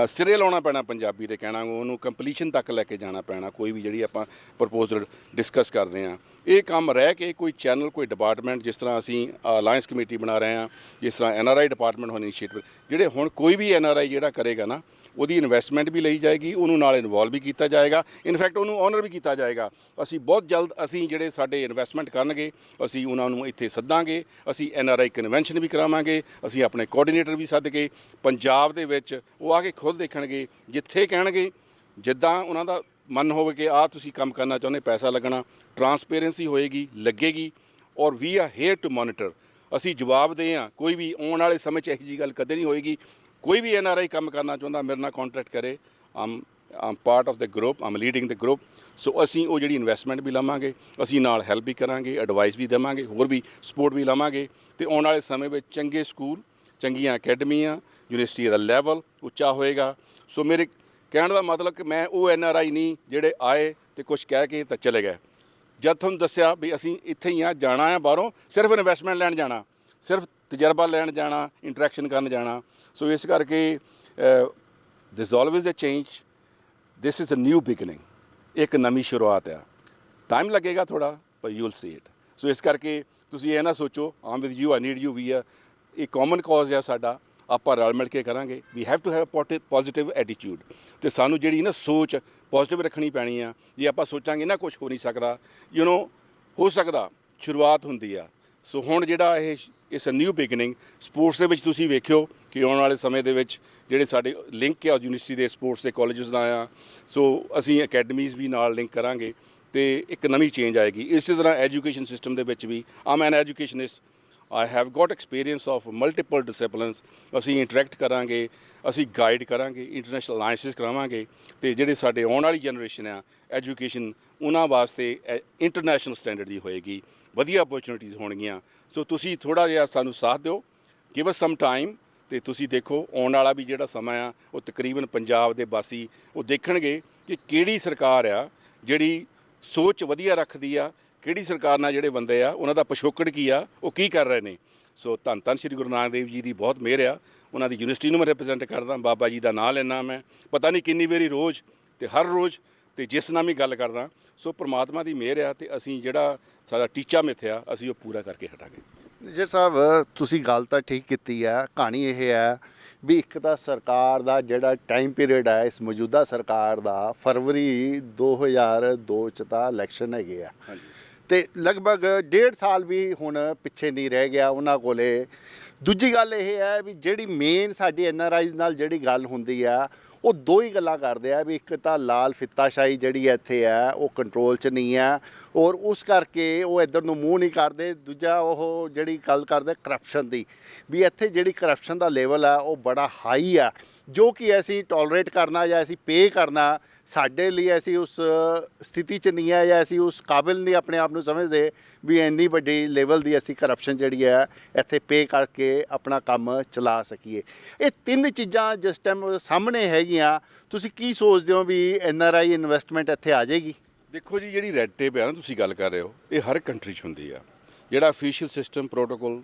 S3: ਸਿਰੇ ਲਾਉਣਾ ਪੈਣਾ, ਪੰਜਾਬੀ ਦੇ ਕਹਿਣਾ ਉਹਨੂੰ ਕੰਪਲੀਸ਼ਨ ਤੱਕ ਲੈ ਕੇ ਜਾਣਾ ਪੈਣਾ। ਕੋਈ ਵੀ ਜਿਹੜੀ ਆਪਾਂ ਪ੍ਰਪੋਜ਼ਲ ਡਿਸਕਸ ਕਰਦੇ ਹਾਂ, ਇਹ ਕੰਮ ਰਹਿ ਕੇ ਕੋਈ ਚੈਨਲ, ਕੋਈ ਡਿਪਾਰਟਮੈਂਟ, ਜਿਸ ਤਰ੍ਹਾਂ ਅਸੀਂ ਅਲਾਇੰਸ ਕਮੇਟੀ ਬਣਾ ਰਹੇ ਹਾਂ, ਜਿਸ ਤਰ੍ਹਾਂ NRI ਡਿਪਾਰਟਮੈਂਟ ਹੋਣੀ ਇਨੀਸ਼ੀਏਟਿਵ, ਜਿਹੜੇ ਹੁਣ ਕੋਈ ਵੀ NRI ਜਿਹੜਾ ਕਰੇਗਾ ਨਾ ਉਹਦੀ ਇਨਵੈਸਟਮੈਂਟ ਵੀ ਲਈ ਜਾਏਗੀ, ਉਹਨੂੰ ਨਾਲ ਇਨਵੋਲਵ ਵੀ ਕੀਤਾ ਜਾਏਗਾ, ਇਨਫੈਕਟ ਉਹਨੂੰ ਆਨਰ ਵੀ ਕੀਤਾ ਜਾਏਗਾ। ਅਸੀਂ ਬਹੁਤ ਜਲਦ ਅਸੀਂ ਜਿਹੜੇ ਸਾਡੇ ਇਨਵੈਸਟਮੈਂਟ ਕਰਨਗੇ ਅਸੀਂ ਉਹਨਾਂ ਨੂੰ ਇੱਥੇ ਸੱਦਾਂਗੇ, ਅਸੀਂ NRI ਕਨਵੈਨਸ਼ਨ ਵੀ ਕਰਾਵਾਂਗੇ, ਅਸੀਂ ਆਪਣੇ ਕੋਆਰਡੀਨੇਟਰ ਵੀ ਸੱਦ ਕੇ ਪੰਜਾਬ ਦੇ ਵਿੱਚ ਉਹ ਆ ਕੇ ਖੁਦ ਦੇਖਣਗੇ, ਜਿੱਥੇ ਕਹਿਣਗੇ, ਜਿੱਦਾਂ ਉਹਨਾਂ ਦਾ ਮਨ ਹੋਵੇ ਕਿ ਆਹ ਤੁਸੀਂ ਕੰਮ ਕਰਨਾ ਚਾਹੁੰਦੇ, ਪੈਸਾ ਲੱਗਣਾ, ਟਰਾਂਸਪੇਰੈਂਸੀ ਹੋਏਗੀ, ਲੱਗੇਗੀ। ਔਰ we are here to monitor, ਅਸੀਂ ਜਵਾਬਦੇਹ ਹਾਂ। ਕੋਈ ਵੀ ਆਉਣ ਵਾਲੇ ਸਮੇਂ 'ਚ ਇਹੋ ਜਿਹੀ ਗੱਲ ਕਦੇ ਨਹੀਂ ਹੋਏਗੀ। ਕੋਈ ਵੀ NRI ਕੰਮ ਕਰਨਾ ਚਾਹੁੰਦਾ ਮੇਰੇ ਨਾਲ ਕੰਟੈਕਟ ਕਰੇ। I'm part of the group, I'm leading the group. So ਅਸੀਂ ਉਹ ਜਿਹੜੀ ਇਨਵੈਸਟਮੈਂਟ ਵੀ ਲਵਾਂਗੇ, ਅਸੀਂ ਨਾਲ ਹੈਲਪ ਵੀ ਕਰਾਂਗੇ, ਐਡਵਾਈਸ ਵੀ ਦੇਵਾਂਗੇ, ਹੋਰ ਵੀ ਸਪੋਰਟ ਵੀ ਲਵਾਂਗੇ। ਤੇ ਆਉਣ ਵਾਲੇ ਸਮੇਂ ਵਿੱਚ ਚੰਗੇ ਸਕੂਲ, ਚੰਗੀਆਂ ਅਕੈਡਮੀਆਂ, ਯੂਨੀਵਰਸਿਟੀ ਦਾ ਲੈਵਲ ਉੱਚਾ ਹੋਏਗਾ। ਸੋ ਮੇਰੇ ਕਹਿਣ ਦਾ ਮਤਲਬ ਕਿ ਮੈਂ ਉਹ NRI ਨਹੀਂ ਜਿਹੜੇ ਆਏ ਤੇ ਕੁਝ ਕਹਿ ਕੇ ਤਾਂ ਚਲੇ ਗਏ। ਜਦ ਤੁਹਾਨੂੰ ਦੱਸਿਆ ਵੀ ਅਸੀਂ ਇੱਥੇ ਹੀ ਆ, ਜਾਣਾ ਆ ਬਾਹਰੋਂ, ਸਿਰਫ ਇਨਵੈਸਟਮੈਂਟ ਲੈਣ ਜਾਣਾ, ਸਿਰਫ ਤਜਰਬਾ ਲੈਣ ਜਾਣਾ, ਇੰਟਰੈਕਸ਼ਨ ਕਰਨ ਜਾਣਾ। ਸੋ ਇਸ ਕਰਕੇ this always a change, this is a new beginning, ਇੱਕ ਨਵੀਂ ਸ਼ੁਰੂਆਤ ਆ। ਟਾਈਮ ਲੱਗੇਗਾ ਥੋੜ੍ਹਾ, ਪਰ you will see it. So ਇਸ ਕਰਕੇ ਤੁਸੀਂ ਇਹ ਨਾ ਸੋਚੋ I'm with you, I need you, we are ਇਹ ਕਾਮਨ ਕਾਜ਼ ਆ ਸਾਡਾ, ਆਪਾਂ ਰਲ ਮਿਲ ਕੇ ਕਰਾਂਗੇ। We have to have positive attitude. ਅਤੇ ਸਾਨੂੰ ਜਿਹੜੀ ਨਾ ਸੋਚ ਪੋਜ਼ੀਟਿਵ ਰੱਖਣੀ ਪੈਣੀ ਆ। ਜੇ ਆਪਾਂ ਸੋਚਾਂਗੇ ਨਾ ਕੁਛ ਹੋ ਨਹੀਂ ਸਕਦਾ, ਹੋ ਸਕਦਾ, ਸ਼ੁਰੂਆਤ ਹੁੰਦੀ ਆ। ਸੋ ਹੁਣ ਜਿਹੜਾ ਇਹ ਇਸ ਨਿਊ ਬਿਗਨਿੰਗ ਸਪੋਰਟਸ ਦੇ ਵਿੱਚ ਤੁਸੀਂ ਵੇਖਿਓ ਕਿ ਆਉਣ ਵਾਲੇ ਸਮੇਂ ਦੇ ਵਿੱਚ ਜਿਹੜੇ ਸਾਡੇ ਲਿੰਕ ਆ ਯੂਨੀਵਰਸਿਟੀ ਦੇ ਸਪੋਰਟਸ ਦੇ ਕਾਲਜਸ ਨਾਲ ਆ। ਸੋ ਅਸੀਂ ਅਕੈਡਮੀਜ਼ ਵੀ ਨਾਲ ਲਿੰਕ ਕਰਾਂਗੇ ਅਤੇ ਇੱਕ ਨਵੀਂ ਚੇਂਜ ਆਏਗੀ। ਇਸੇ ਤਰ੍ਹਾਂ ਐਜੂਕੇਸ਼ਨ ਸਿਸਟਮ ਦੇ ਵਿੱਚ ਵੀ I'm an educationist, I have got experience of multiple disciplines. ਅਸੀਂ ਇੰਟਰੈਕਟ ਕਰਾਂਗੇ, ਅਸੀਂ ਗਾਈਡ ਕਰਾਂਗੇ, ਇੰਟਰਨੈਸ਼ਨਲ ਅਲਾਇੰਸਿਸ ਕਰਾਵਾਂਗੇ ਅਤੇ ਜਿਹੜੇ ਸਾਡੇ ਆਉਣ ਵਾਲੀ ਜਨਰੇਸ਼ਨ ਆ ਐਜੂਕੇਸ਼ਨ, ਉਹਨਾਂ ਵਾਸਤੇ ਇੰਟਰਨੈਸ਼ਨਲ ਸਟੈਂਡਰਡ ਦੀ ਹੋਏਗੀ, ਵਧੀਆ ਅਪੋਰਚੁਨਿਟੀਜ਼ ਹੋਣਗੀਆਂ। ਸੋ ਤੁਸੀਂ ਥੋੜ੍ਹਾ ਜਿਹਾ ਸਾਨੂੰ ਸਾਥ ਦਿਓ, ਗਿਵ ਅਸ ਸਮ ਟਾਈਮ, ਅਤੇ ਤੁਸੀਂ ਦੇਖੋ ਆਉਣ ਵਾਲਾ ਵੀ ਜਿਹੜਾ ਸਮਾਂ ਆ ਉਹ ਤਕਰੀਬਨ ਪੰਜਾਬ ਦੇ ਵਾਸੀ ਉਹ ਦੇਖਣਗੇ ਕਿ ਕਿਹੜੀ ਸਰਕਾਰ ਆ ਜਿਹੜੀ ਸੋਚ ਵਧੀਆ ਰੱਖਦੀ ਆ, ਕਿਹੜੀ ਸਰਕਾਰ ਨਾਲ ਜਿਹੜੇ ਬੰਦੇ ਆ ਉਹਨਾਂ ਦਾ ਪਿਛੋਕੜ ਕੀ ਆ, ਉਹ ਕੀ ਕਰ ਰਹੇ ਨੇ। ਸੋ ਧੰਨ ਧੰਨ ਸ਼੍ਰੀ ਗੁਰੂ ਨਾਨਕ ਦੇਵ ਜੀ ਦੀ ਬਹੁਤ ਮਿਹਰ ਆ। ਉਹਨਾਂ ਦੀ ਯੂਨੀਵਰਸਿਟੀ ਨੂੰ ਮੈਂ ਰਿਪਰੈਜ਼ੈਂਟ ਕਰਦਾ, ਬਾਬਾ ਜੀ ਦਾ ਨਾਂ ਲੈਂਦਾ ਮੈਂ ਪਤਾ ਨਹੀਂ ਕਿੰਨੀ ਵਾਰੀ ਰੋਜ਼ ਅਤੇ ਹਰ ਰੋਜ਼, ਅਤੇ ਜਿਸ ਨਾਲ ਵੀ ਗੱਲ ਕਰਦਾ। ਸੋ ਪ੍ਰਮਾਤਮਾ ਦੀ ਮਿਹਰ ਆ ਅਤੇ ਅਸੀਂ ਜਿਹੜਾ ਸਾਡਾ ਟੀਚਾ ਮਿੱਥਿਆ ਅਸੀਂ ਉਹ ਪੂਰਾ ਕਰਕੇ ਹਟਾਂਗੇ।
S2: ਨਿੱਜਰ ਸਾਹਿਬ, ਤੁਸੀਂ ਗੱਲ ਤਾਂ ਠੀਕ ਕੀਤੀ ਹੈ। ਕਹਾਣੀ ਇਹ ਹੈ ਵੀ ਇੱਕ ਤਾਂ ਸਰਕਾਰ ਦਾ ਜਿਹੜਾ ਟਾਈਮ ਪੀਰੀਅਡ ਹੈ, ਇਸ ਮੌਜੂਦਾ ਸਰਕਾਰ ਦਾ ਫਰਵਰੀ 2002 'ਚ ਤਾਂ ਇਲੈਕਸ਼ਨ ਹੈਗੇ ਆ, ਅਤੇ ਲਗਭਗ 1.5 ਸਾਲ ਵੀ ਹੁਣ ਪਿੱਛੇ ਨਹੀਂ ਰਹਿ ਗਿਆ ਉਹਨਾਂ ਕੋਲੇ। ਦੂਜੀ ਗੱਲ ਇਹ ਹੈ ਵੀ ਜਿਹੜੀ ਮੇਨ ਸਾਡੀ NRI ਨਾਲ ਜਿਹੜੀ ਗੱਲ ਹੁੰਦੀ ਆ, ਉਹ ਦੋ ਹੀ ਗੱਲਾਂ ਕਰਦੇ ਆ ਵੀ ਇੱਕ ਤਾਂ ਲਾਲ ਫਿੱਤਾਸ਼ਾਹੀ ਜਿਹੜੀ ਇੱਥੇ ਹੈ ਉਹ ਕੰਟਰੋਲ 'ਚ ਨਹੀਂ ਹੈ, ਔਰ ਉਸ ਕਰਕੇ ਉਹ ਇੱਧਰ ਨੂੰ ਮੂੰਹ ਨਹੀਂ ਕਰਦੇ। ਦੂਜਾ ਉਹ ਜਿਹੜੀ ਗੱਲ ਕਰਦੇ ਕਰਪਸ਼ਨ ਦੀ, ਵੀ ਇੱਥੇ ਜਿਹੜੀ ਕਰਪਸ਼ਨ ਦਾ ਲੈਵਲ ਆ ਉਹ ਬੜਾ ਹਾਈ ਆ, ਜੋ ਕਿ ਅਸੀਂ ਟੋਲਰੇਟ ਕਰਨਾ ਜਾਂ ਅਸੀਂ ਪੇ ਕਰਨਾ ਸਾਡੇ ਲਈ ਅਸੀਂ ਉਸ ਸਥਿਤੀ 'ਚ ਨਹੀਂ ਹੈ, ਜਾਂ ਅਸੀਂ ਉਸ ਕਾਬਿਲ ਨਹੀਂ ਆਪਣੇ ਆਪ ਨੂੰ ਸਮਝਦੇ ਵੀ ਇੰਨੀ ਵੱਡੀ ਲੈਵਲ ਦੀ ਅਸੀਂ ਕਰਪਸ਼ਨ ਜਿਹੜੀ ਹੈ ਇੱਥੇ ਪੇ ਕਰਕੇ ਆਪਣਾ ਕੰਮ ਚਲਾ ਸਕੀਏ। ਇਹ ਤਿੰਨ ਚੀਜ਼ਾਂ ਜਿਸ ਟਾਈਮ ਸਾਹਮਣੇ ਹੈਗੀਆਂ, ਤੁਸੀਂ ਕੀ ਸੋਚਦੇ ਹੋ ਵੀ NRI ਇਨਵੈਸਟਮੈਂਟ ਇੱਥੇ ਆ ਜਾਏਗੀ?
S3: ਦੇਖੋ ਜੀ, ਜਿਹੜੀ ਰੈੱਡ ਟੇਪ ਹੈ ਨਾ ਤੁਸੀਂ ਗੱਲ ਕਰ ਰਹੇ ਹੋ, ਇਹ ਹਰ ਕੰਟਰੀ 'ਚ ਹੁੰਦੀ ਆ। ਜਿਹੜਾ ਅਫੀਸ਼ੀਅਲ ਸਿਸਟਮ ਪ੍ਰੋਟੋਕੋਲ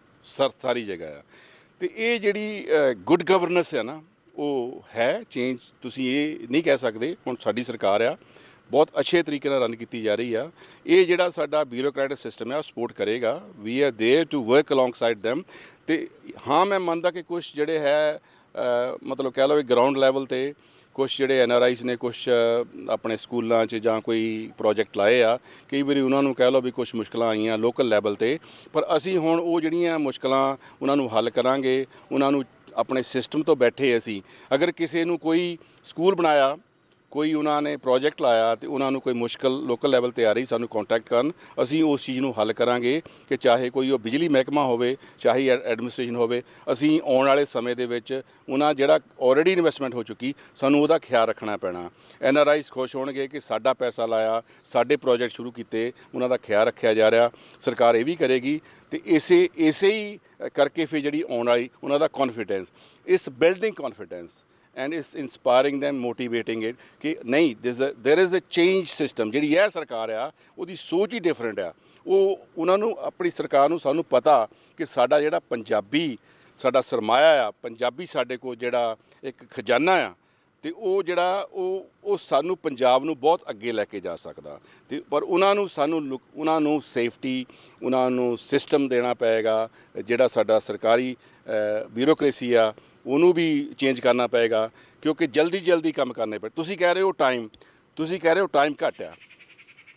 S3: ਸਾਰੀ ਜਗ੍ਹਾ ਆ। ਤੇ ਇਹ ਜਿਹੜੀ ਗੁੱਡ ਗਵਰਨੈਂਸ ਹੈ ਨਾ, ਉਹ ਹੈ ਚੇਂਜ। ਤੁਸੀਂ ਇਹ ਨਹੀਂ ਕਹਿ ਸਕਦੇ। ਹੁਣ ਸਾਡੀ ਸਰਕਾਰ ਆ, ਬਹੁਤ ਅੱਛੇ ਤਰੀਕੇ ਨਾਲ ਰਨ ਕੀਤੀ ਜਾ ਰਹੀ ਆ। ਇਹ ਜਿਹੜਾ ਸਾਡਾ ਬਿਊਰੋਕਰੈਟਿਕ ਸਿਸਟਮ ਹੈ ਉਹ ਸਪੋਰਟ ਕਰੇਗਾ। We are there to work alongside them. ਤੇ ਹਾਂ, ਮੈਂ ਮੰਨਦਾ ਕਿ ਕੁਝ ਜਿਹੜੇ ਹੈ ਮਤਲਬ ਕਹਿ ਲਓ ਵੀ ਗਰਾਊਂਡ ਲੈਵਲ ਤੇ ਕੁਛ ਜਿਹੜੇ NRIs ਨੇ ਕੁਛ ਆਪਣੇ ਸਕੂਲਾਂ 'ਚ ਜਾਂ ਕੋਈ ਪ੍ਰੋਜੈਕਟ ਲਾਏ ਆ, ਕਈ ਵਾਰੀ ਉਹਨਾਂ ਨੂੰ ਕਹਿ ਲਓ ਵੀ ਕੁਛ ਮੁਸ਼ਕਲਾਂ ਆਈਆਂ ਲੋਕਲ ਲੈਵਲ ਤੇ, ਪਰ ਅਸੀਂ ਹੁਣ ਉਹ ਜਿਹੜੀਆਂ ਮੁਸ਼ਕਲਾਂ ਉਹਨਾਂ ਨੂੰ ਹੱਲ ਕਰਾਂਗੇ। ਉਹਨਾਂ ਨੂੰ ਆਪਣੇ ਸਿਸਟਮ ਤੋਂ ਬੈਠੇ ਅਸੀਂ ਅਗਰ ਕਿਸੇ ਨੂੰ ਕੋਈ ਸਕੂਲ ਬਣਾਇਆ, ਕੋਈ ਉਹਨਾਂ ਨੇ ਪ੍ਰੋਜੈਕਟ ਲਾਇਆ ਤੇ ਉਹਨਾਂ ਨੂੰ ਕੋਈ ਮੁਸ਼ਕਲ ਲੋਕਲ ਲੈਵਲ ਤੇ ਆ ਰਹੀ, ਸਾਨੂੰ ਕੰਟੈਕਟ ਕਰਨ, ਅਸੀਂ ਉਸ ਚੀਜ਼ ਨੂੰ ਹੱਲ ਕਰਾਂਗੇ। ਕਿ ਚਾਹੇ ਕੋਈ ਉਹ ਬਿਜਲੀ ਮਹਿਕਮਾ ਹੋਵੇ, ਚਾਹੇ ਐਡਮਿਨਿਸਟ੍ਰੇਸ਼ਨ ਹੋਵੇ, ਅਸੀਂ ਆਉਣ ਵਾਲੇ ਸਮੇਂ ਦੇ ਵਿੱਚ ਉਹਨਾਂ ਜਿਹੜਾ ਆਲਰੇਡੀ ਇਨਵੈਸਟਮੈਂਟ ਹੋ ਚੁੱਕੀ, ਸਾਨੂੰ ਉਹਦਾ ਖਿਆਲ ਰੱਖਣਾ ਪੈਣਾ। NRIs ਖੁਸ਼ ਹੋਣਗੇ ਕਿ ਸਾਡਾ ਪੈਸਾ ਲਾਇਆ, ਸਾਡੇ ਪ੍ਰੋਜੈਕਟ ਸ਼ੁਰੂ ਕੀਤੇ, ਉਹਨਾਂ ਦਾ ਖਿਆਲ ਰੱਖਿਆ ਜਾ ਰਿਹਾ। ਸਰਕਾਰ ਇਹ ਵੀ ਕਰੇਗੀ ਤੇ ਇਸੇ ਹੀ ਕਰਕੇ ਫਿਰ ਜਿਹੜੀ ਆਉਣ ਵਾਲੀ ਉਹਨਾਂ ਦਾ ਕੌਨਫੀਡੈਂਸ, ਇਸ ਬਿਲਡਿੰਗ ਕੌਨਫੀਡੈਂਸ ਐਂਡ ਇਸ ਇੰਸਪਾਇਰਿੰਗ ਦੈਮ, ਮੋਟੀਵੇਟਿੰਗ ਇਟ ਕਿ ਨਹੀਂ there is a change system. ਜਿਹੜੀ ਇਹ ਸਰਕਾਰ ਆ ਉਹਦੀ ਸੋਚ ਹੀ ਡਿਫਰੈਂਟ ਆ। ਉਹ ਉਹਨਾਂ ਨੂੰ, ਆਪਣੀ ਸਰਕਾਰ ਨੂੰ, ਸਾਨੂੰ ਪਤਾ ਕਿ ਸਾਡਾ ਜਿਹੜਾ ਪੰਜਾਬੀ ਸਾਡਾ ਸਰਮਾਇਆ ਆ, ਪੰਜਾਬੀ ਸਾਡੇ ਕੋਲ ਜਿਹੜਾ ਇੱਕ ਖਜ਼ਾਨਾ ਆ, ਤੇ ਉਹ ਜਿਹੜਾ ਉਹ ਸਾਨੂੰ ਪੰਜਾਬ ਨੂੰ ਬਹੁਤ ਅੱਗੇ ਲੈ ਕੇ ਜਾ ਸਕਦਾ। ਤੇ ਪਰ ਉਹਨਾਂ ਨੂੰ ਸੇਫਟੀ, ਉਹਨਾਂ ਨੂੰ ਸਿਸਟਮ ਦੇਣਾ ਪਏਗਾ। ਜਿਹੜਾ ਸਾਡਾ ਸਰਕਾਰੀ ਬਿਊਰੋਕ੍ਰੇਸੀ ਆ ਉਹਨੂੰ ਵੀ ਚੇਂਜ ਕਰਨਾ ਪਏਗਾ, ਕਿਉਂਕਿ ਜਲਦੀ ਕੰਮ ਕਰਨੇ ਪਏ। ਤੁਸੀਂ ਕਹਿ ਰਹੇ ਹੋ ਟਾਈਮ ਘੱਟ ਆ।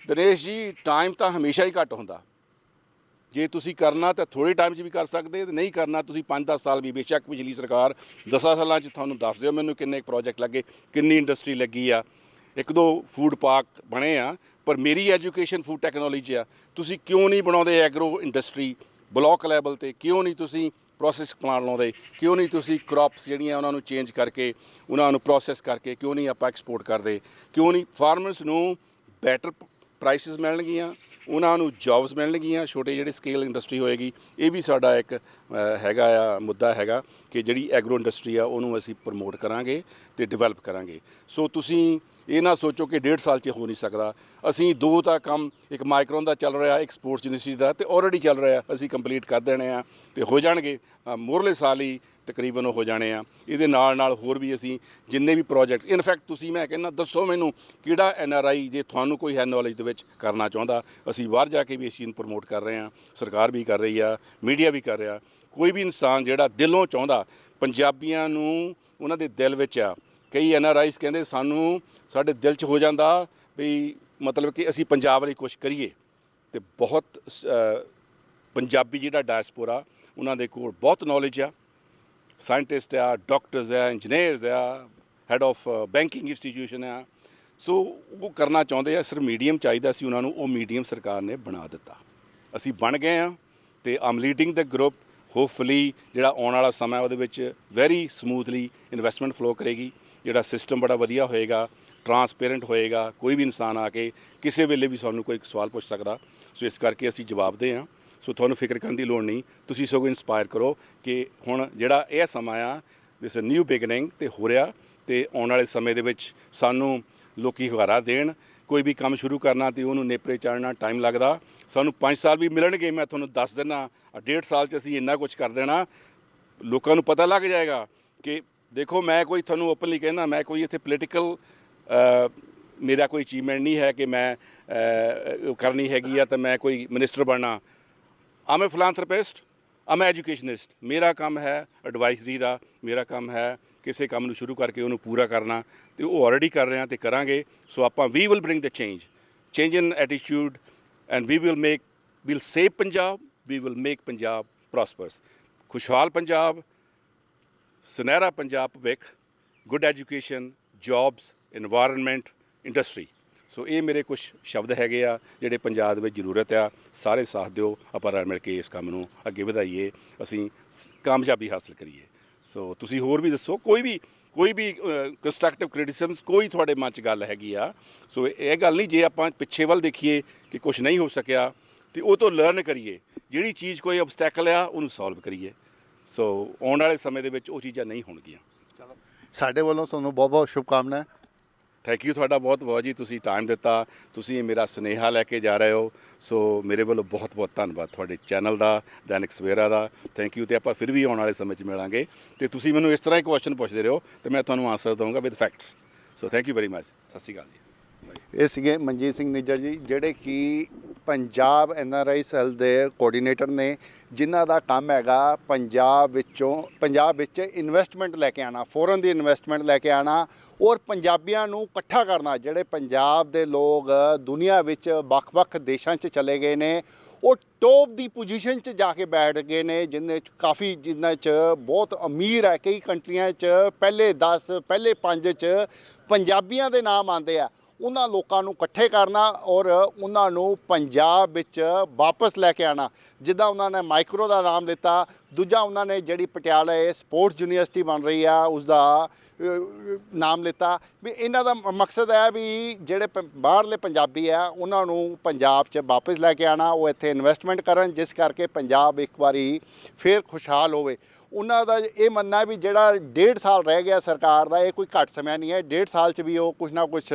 S3: ਦਿਨੇਸ਼ ਜੀ, ਟਾਈਮ ਤਾਂ ਹਮੇਸ਼ਾ ਹੀ ਘੱਟ ਹੁੰਦਾ। ਜੇ ਤੁਸੀਂ ਕਰਨਾ ਤਾਂ ਥੋੜ੍ਹੇ ਟਾਈਮ 'ਚ ਵੀ ਕਰ ਸਕਦੇ, ਤੇ ਨਹੀਂ ਕਰਨਾ ਤੁਸੀਂ 5-10 ਸਾਲ ਵੀ। ਬੇਸ਼ੱਕ ਪਿਛਲੀ ਸਰਕਾਰ 10 ਸਾਲਾਂ 'ਚ ਤੁਹਾਨੂੰ ਦੱਸ ਦਿਓ ਮੈਨੂੰ ਕਿੰਨੇ ਪ੍ਰੋਜੈਕਟ ਲੱਗੇ, ਕਿੰਨੀ ਇੰਡਸਟਰੀ ਲੱਗੀ ਆ, 1-2 ਫੂਡ ਪਾਰਕ ਬਣੇ ਆ, ਪਰ ਮੇਰੀ ਐਜੂਕੇਸ਼ਨ ਫੂਡ ਟੈਕਨੋਲੋਜੀ ਆ। ਤੁਸੀਂ ਕਿਉਂ ਨਹੀਂ ਬਣਾਉਂਦੇ ਐਗਰੋ ਇੰਡਸਟਰੀ ਬਲਾਕ ਲੈਵਲ ਤੇ? ਕਿਉਂ ਨਹੀਂ ਤੁਸੀਂ ਪ੍ਰੋਸੈਸ ਪਲਾਂਟ ਲਾਉਂਦੇ? ਕਿਉਂ ਨਹੀਂ ਤੁਸੀਂ ਕ੍ਰੌਪਸ ਜਿਹੜੀਆਂ ਉਹਨਾਂ ਨੂੰ ਚੇਂਜ ਕਰਕੇ, ਉਹਨਾਂ ਨੂੰ ਪ੍ਰੋਸੈਸ ਕਰਕੇ ਕਿਉਂ ਨਹੀਂ ਆਪਾਂ ਐਕਸਪੋਰਟ ਕਰਦੇ? ਕਿਉਂ ਨਹੀਂ ਫਾਰਮਰਸ ਨੂੰ ਬੈਟਰ ਪ੍ਰਾਈਸਿਸ ਮਿਲਣਗੀਆਂ, ਉਹਨਾਂ ਨੂੰ ਜੌਬਸ ਮਿਲਣਗੀਆਂ, ਛੋਟੇ ਜਿਹੜੇ ਸਕੇਲ ਇੰਡਸਟਰੀ ਹੋਏਗੀ। ਇਹ ਵੀ ਸਾਡਾ ਇੱਕ ਹੈਗਾ ਆ ਮੁੱਦਾ ਹੈਗਾ ਕਿ ਜਿਹੜੀ ਐਗਰੋ ਇੰਡਸਟਰੀ ਆ ਉਹਨੂੰ ਅਸੀਂ ਪ੍ਰਮੋਟ ਕਰਾਂਗੇ ਤੇ ਡਿਵੈਲਪ ਕਰਾਂਗੇ। ਸੋ ਤੁਸੀਂ ਇਹ ਨਾ ਸੋਚੋ ਕਿ 1.5 ਸਾਲ 'ਚ ਹੋ ਨਹੀਂ ਸਕਦਾ। ਅਸੀਂ 2 ਤਾਂ ਕੰਮ, ਇੱਕ ਮਾਈਕਰੋਨ ਦਾ ਚੱਲ ਰਿਹਾ, ਇੱਕ ਸਪੋਰਟਸ ਯੂਨੀਵਰਸਿਟੀ ਦਾ, ਤੇ ਆਲਰੇਡੀ ਚੱਲ ਰਿਹਾ, ਅਸੀਂ ਕੰਪਲੀਟ ਕਰ ਦੇਣੇ ਆ ਤੇ ਹੋ ਜਾਣਗੇ ਮੋਰਲੇ ਸਾਲ ਹੀ ਤਕਰੀਬਨ ਹੋ ਜਾਣੇ ਆ। ਇਹਦੇ ਨਾਲ ਹੋਰ ਵੀ ਅਸੀਂ ਜਿੰਨੇ ਵੀ ਪ੍ਰੋਜੈਕਟ, ਇਨਫੈਕਟ ਤੁਸੀਂ, ਮੈਂ ਕਹਿੰਦਾ, ਦੱਸੋ ਮੈਨੂੰ ਕਿਹੜਾ NRI, ਜੇ ਤੁਹਾਨੂੰ ਕੋਈ ਹੈ ਨੌਲੇਜ ਦੇ ਵਿੱਚ, ਕਰਨਾ ਚਾਹੁੰਦਾ, ਅਸੀਂ ਬਾਹਰ ਜਾ ਕੇ ਵੀ ਇਸ ਚੀਜ਼ ਨੂੰ ਪ੍ਰਮੋਟ ਕਰ ਰਹੇ ਹਾਂ। ਸਰਕਾਰ ਵੀ ਕਰ ਰਹੀ ਆ, ਮੀਡੀਆ ਵੀ ਕਰ ਰਿਹਾ। ਕੋਈ ਵੀ ਇਨਸਾਨ ਜਿਹੜਾ ਦਿਲੋਂ ਚਾਹੁੰਦਾ ਪੰਜਾਬੀਆਂ ਨੂੰ, ਉਹਨਾਂ ਦੇ ਦਿਲ ਵਿੱਚ ਆ। ਕਈ NRIs ਕਹਿੰਦੇ ਸਾਨੂੰ, ਸਾਡੇ ਦਿਲ 'ਚ ਹੋ ਜਾਂਦਾ ਵੀ ਮਤਲਬ ਕਿ ਅਸੀਂ ਪੰਜਾਬ ਲਈ ਕੁਛ ਕਰੀਏ। ਤੇ ਬਹੁਤ ਪੰਜਾਬੀ ਜਿਹੜਾ ਡਾਇਸਪੋਰਾ, ਉਹਨਾਂ ਦੇ ਕੋਲ ਬਹੁਤ ਨੌਲੇਜ ਆ, ਸਾਇੰਟਿਸਟ ਆ, ਡਾਕਟਰਸ ਆ, ਇੰਜੀਨੀਅਰਸ ਆ, ਹੈਡ ਆਫ ਬੈਂਕਿੰਗ ਇੰਸਟੀਟਿਊਸ਼ਨ ਆ। ਸੋ ਉਹ ਕਰਨਾ ਚਾਹੁੰਦੇ ਆ, ਸਿਰਫ ਮੀਡੀਅਮ ਚਾਹੀਦਾ ਸੀ ਉਹਨਾਂ ਨੂੰ। ਉਹ ਮੀਡੀਅਮ ਸਰਕਾਰ ਨੇ ਬਣਾ ਦਿੱਤਾ, ਅਸੀਂ ਬਣ ਗਏ ਆ। ਤੇ ਆਮ ਲੀਡਿੰਗ ਦ ਗਰੁੱਪ। ਹੋਪਫੁਲੀ ਜਿਹੜਾ ਆਉਣ ਵਾਲਾ ਸਮਾਂ ਉਹਦੇ ਵਿੱਚ ਵੈਰੀ ਸਮੂਥਲੀ ਇਨਵੈਸਟਮੈਂਟ ਫਲੋ ਕਰੇਗੀ। ਜਿਹੜਾ ਸਿਸਟਮ ਬੜਾ ਵਧੀਆ ਹੋਏਗਾ, ਟਰਾਂਸਪੇਰੈਂਟ ਹੋਏਗਾ। ਕੋਈ ਵੀ ਇਨਸਾਨ ਆ ਕੇ ਕਿਸੇ ਵੇਲੇ ਵੀ ਸਾਨੂੰ ਕੋਈ ਸਵਾਲ ਪੁੱਛ ਸਕਦਾ। ਸੋ ਇਸ ਕਰਕੇ ਅਸੀਂ ਜਵਾਬਦੇਹ ਹਾਂ। ਸੋ ਤੁਹਾਨੂੰ ਫਿਕਰ ਕਰਨ ਦੀ ਲੋੜ ਨਹੀਂ, ਤੁਸੀਂ ਸਗੋਂ ਇੰਸਪਾਇਰ ਕਰੋ ਕਿ ਹੁਣ ਜਿਹੜਾ ਇਹ ਸਮਾਂ ਆ, ਦਿਸ ਨਿਊ ਬਿਗਨਿੰਗ ਤੇ ਹੋ ਰਿਹਾ, ਤੇ ਆਉਣ ਵਾਲੇ ਸਮੇਂ ਦੇ ਵਿੱਚ ਸਾਨੂੰ ਲੋਕੀ ਹੁਗਾਰਾ ਦੇਣ। ਕੋਈ ਵੀ ਕੰਮ ਸ਼ੁਰੂ ਕਰਨਾ ਤੇ ਉਹਨੂੰ ਨੇਪਰੇ ਚਾੜਨਾ ਟਾਈਮ ਲੱਗਦਾ। ਸਾਨੂੰ 5 ਸਾਲ ਵੀ ਮਿਲਣਗੇ, ਮੈਂ ਤੁਹਾਨੂੰ ਦੱਸ ਦਿੰਦਾ। 1.5 ਸਾਲ 'ਚ ਅਸੀਂ ਇੰਨਾ ਕੁਝ ਕਰ ਦੇਣਾ, ਲੋਕਾਂ ਨੂੰ ਪਤਾ ਲੱਗ ਜਾਏਗਾ ਕਿ ਦੇਖੋ, ਮੈਂ ਕੋਈ ਤੁਹਾਨੂੰ ਓਪਨਲੀ ਕਹਿੰਦਾ, ਮੈਂ ਕੋਈ ਇੱਥੇ ਪੋਲੀਟੀਕਲ ਮੇਰਾ ਕੋਈ ਅਚੀਵਮੈਂਟ ਨਹੀਂ ਹੈ ਕਿ ਮੈਂ ਕਰਨੀ ਹੈਗੀ ਆ ਤਾਂ ਮੈਂ ਕੋਈ ਮਿਨਿਸਟਰ ਬਣਨਾ। ਆਮ ਏ ਫਿਲਾਂਥਰਪਿਸਟ, ਆਮ ਐਜੂਕੇਸ਼ਨਿਸਟ। ਮੇਰਾ ਕੰਮ ਹੈ ਐਡਵਾਈਜ਼ਰੀ ਦਾ, ਮੇਰਾ ਕੰਮ ਹੈ ਕਿਸੇ ਕੰਮ ਨੂੰ ਸ਼ੁਰੂ ਕਰਕੇ ਉਹਨੂੰ ਪੂਰਾ ਕਰਨਾ, ਤੇ ਉਹ ਆਲਰੇਡੀ ਕਰ ਰਹੇ ਹਾਂ ਤੇ ਕਰਾਂਗੇ। ਸੋ ਆਪਾਂ we will bring the change in attitude, and we'll save Punjab, we will make Punjab prosperous. ਖੁਸ਼ਹਾਲ ਪੰਜਾਬ, ਸੁਨਹਿਰਾ ਪੰਜਾਬ ਭਵਿੱਖ, good education, jobs, environment, industry. So ਇਹ ਮੇਰੇ ਕੁਝ ਸ਼ਬਦ ਹੈਗੇ ਆ ਜਿਹੜੇ ਪੰਜਾਬ ਦੇ ਵਿੱਚ ਜ਼ਰੂਰਤ ਆ। ਸਾਰੇ ਸਾਥ ਦਿਓ, ਆਪਾਂ ਰਲ ਮਿਲ ਕੇ ਇਸ ਕੰਮ ਨੂੰ ਅੱਗੇ ਵਧਾਈਏ, ਅਸੀਂ ਕਾਮਯਾਬੀ ਹਾਸਲ ਕਰੀਏ। ਸੋ ਤੁਸੀਂ ਹੋਰ ਵੀ ਦੱਸੋ, ਕੋਈ ਵੀ ਕੰਸਟਰਕਟਿਵ ਕ੍ਰਿਟਿਸਿਜ਼ਮਸ, ਕੋਈ ਤੁਹਾਡੇ ਮਨ 'ਚ ਗੱਲ ਹੈਗੀ ਆ। ਸੋ ਇਹ ਗੱਲ ਨਹੀਂ, ਜੇ ਆਪਾਂ ਪਿੱਛੇ ਵੱਲ ਦੇਖੀਏ ਕਿ ਕੁਝ ਨਹੀਂ ਹੋ ਸਕਿਆ ਤੇ ਉਹ ਤੋਂ ਲਰਨ ਕਰੀਏ। ਜਿਹੜੀ ਚੀਜ਼ ਕੋਈ ਆਬਸਟੈਕਲ ਆ ਉਹਨੂੰ ਸੋਲਵ ਕਰੀਏ। ਸੋ ਆਉਣ ਵਾਲੇ ਸਮੇਂ ਦੇ ਵਿੱਚ ਉਹ ਚੀਜ਼ਾਂ ਨਹੀਂ ਹੋਣਗੀਆਂ।
S2: ਚਲੋ, ਸਾਡੇ ਵੱਲੋਂ ਤੁਹਾਨੂੰ ਬਹੁਤ ਬਹੁਤ ਸ਼ੁਭਕਾਮਨਾਵਾਂ।
S3: ਥੈਂਕ ਯੂ ਤੁਹਾਡਾ ਬਹੁਤ ਬਹੁਤ ਜੀ, ਤੁਸੀਂ ਟਾਈਮ ਦਿੱਤਾ, ਤੁਸੀਂ ਮੇਰਾ ਸੁਨੇਹਾ ਲੈ ਕੇ ਜਾ ਰਹੇ ਹੋ, ਸੋ ਮੇਰੇ ਵੱਲੋਂ ਬਹੁਤ ਬਹੁਤ ਧੰਨਵਾਦ ਤੁਹਾਡੇ channel the, Dainik Savera the. Thank you. ਤੇ ਆਪਾਂ ਫਿਰ ਵੀ ਆਉਣ ਵਾਲੇ ਸਮੇਂ 'ਚ ਮਿਲਾਂਗੇ ਤੇ ਤੁਸੀਂ ਮੈਨੂੰ ਇਸ ਤਰ੍ਹਾਂ ਹੀ ਕੁਐਸਚਨ ਪੁੱਛਦੇ ਰਹੋ ਤੇ ਮੈਂ ਤੁਹਾਨੂੰ ਆਨਸਰ ਦਊਂਗਾ with facts. So thank you very much. ਸਤਿ ਸ਼੍ਰੀ ਅਕਾਲ ਜੀ।
S2: ਇਹ ਸੀਗੇ ਮਨਜੀਤ ਸਿੰਘ ਨਿੱਜਰ ਜੀ, ਜਿਹੜੇ ਕਿ ਪੰਜਾਬ NRI ਸੈੱਲ ਦੇ ਕੋਆਰਡੀਨੇਟਰ ਨੇ, ਜਿਨ੍ਹਾਂ ਦਾ ਕੰਮ ਹੈਗਾ ਪੰਜਾਬ ਵਿੱਚ ਇਨਵੈਸਟਮੈਂਟ ਲੈ ਕੇ ਆਉਣਾ, ਫੋਰਨ ਦੀ ਇਨਵੈਸਟਮੈਂਟ ਲੈ ਕੇ ਆਉਣਾ ਔਰ ਪੰਜਾਬੀਆਂ ਨੂੰ ਇਕੱਠਾ ਕਰਨਾ। ਜਿਹੜੇ ਪੰਜਾਬ ਦੇ ਲੋਕ ਦੁਨੀਆ ਵਿੱਚ ਵੱਖ-ਵੱਖ ਦੇਸ਼ਾਂ 'ਚ ਚਲੇ ਗਏ ਨੇ, ਉਹ ਟੌਪ ਦੀ ਪੋਜੀਸ਼ਨ 'ਚ ਜਾ ਕੇ ਬੈਠ ਗਏ ਨੇ, ਜਿਨ੍ਹਾਂ 'ਚ ਬਹੁਤ ਅਮੀਰ ਹੈ। ਕਈ ਕੰਟਰੀਆਂ 'ਚ ਪਹਿਲੇ 10 ਪਹਿਲੇ 5 'ਚ ਪੰਜਾਬੀਆਂ ਦੇ ਨਾਮ ਆਉਂਦੇ ਆ। ਉਹਨਾਂ ਲੋਕਾਂ ਨੂੰ ਇਕੱਠੇ ਕਰਨਾ ਔਰ ਉਹਨਾਂ ਨੂੰ ਪੰਜਾਬ ਵਿੱਚ ਵਾਪਸ ਲੈ ਕੇ ਆਉਣਾ। ਜਿੱਦਾਂ ਉਹਨਾਂ ਨੇ ਮਾਈਕਰੋ ਦਾ ਨਾਮ ਲਿੱਤਾ, ਦੂਜਾ ਉਹਨਾਂ ਨੇ ਜਿਹੜੀ ਪਟਿਆਲੇ ਸਪੋਰਟਸ ਯੂਨੀਵਰਸਿਟੀ ਬਣ ਰਹੀ ਆ ਉਸ ਦਾ ਨਾਮ ਲਿੱਤਾ। ਵੀ ਇਹਨਾਂ ਦਾ ਮਕਸਦ ਹੈ ਵੀ ਜਿਹੜੇ ਬਾਹਰਲੇ ਪੰਜਾਬੀ ਆ ਉਹਨਾਂ ਨੂੰ ਪੰਜਾਬ 'ਚ ਵਾਪਸ ਲੈ ਕੇ ਆਉਣਾ, ਉਹ ਇੱਥੇ ਇਨਵੈਸਟਮੈਂਟ ਕਰਨ, ਜਿਸ ਕਰਕੇ ਪੰਜਾਬ ਇੱਕ ਵਾਰੀ ਫਿਰ ਖੁਸ਼ਹਾਲ ਹੋਵੇ। ਉਹਨਾਂ ਦਾ ਇਹ ਮੰਨਣਾ ਵੀ ਜਿਹੜਾ 1.5 ਸਾਲ ਰਹਿ ਗਿਆ ਸਰਕਾਰ ਦਾ, ਇਹ ਕੋਈ ਘੱਟ ਸਮਾਂ ਨਹੀਂ ਹੈ। 1.5 ਸਾਲ 'ਚ ਵੀ ਉਹ ਕੁਛ ਨਾ ਕੁਛ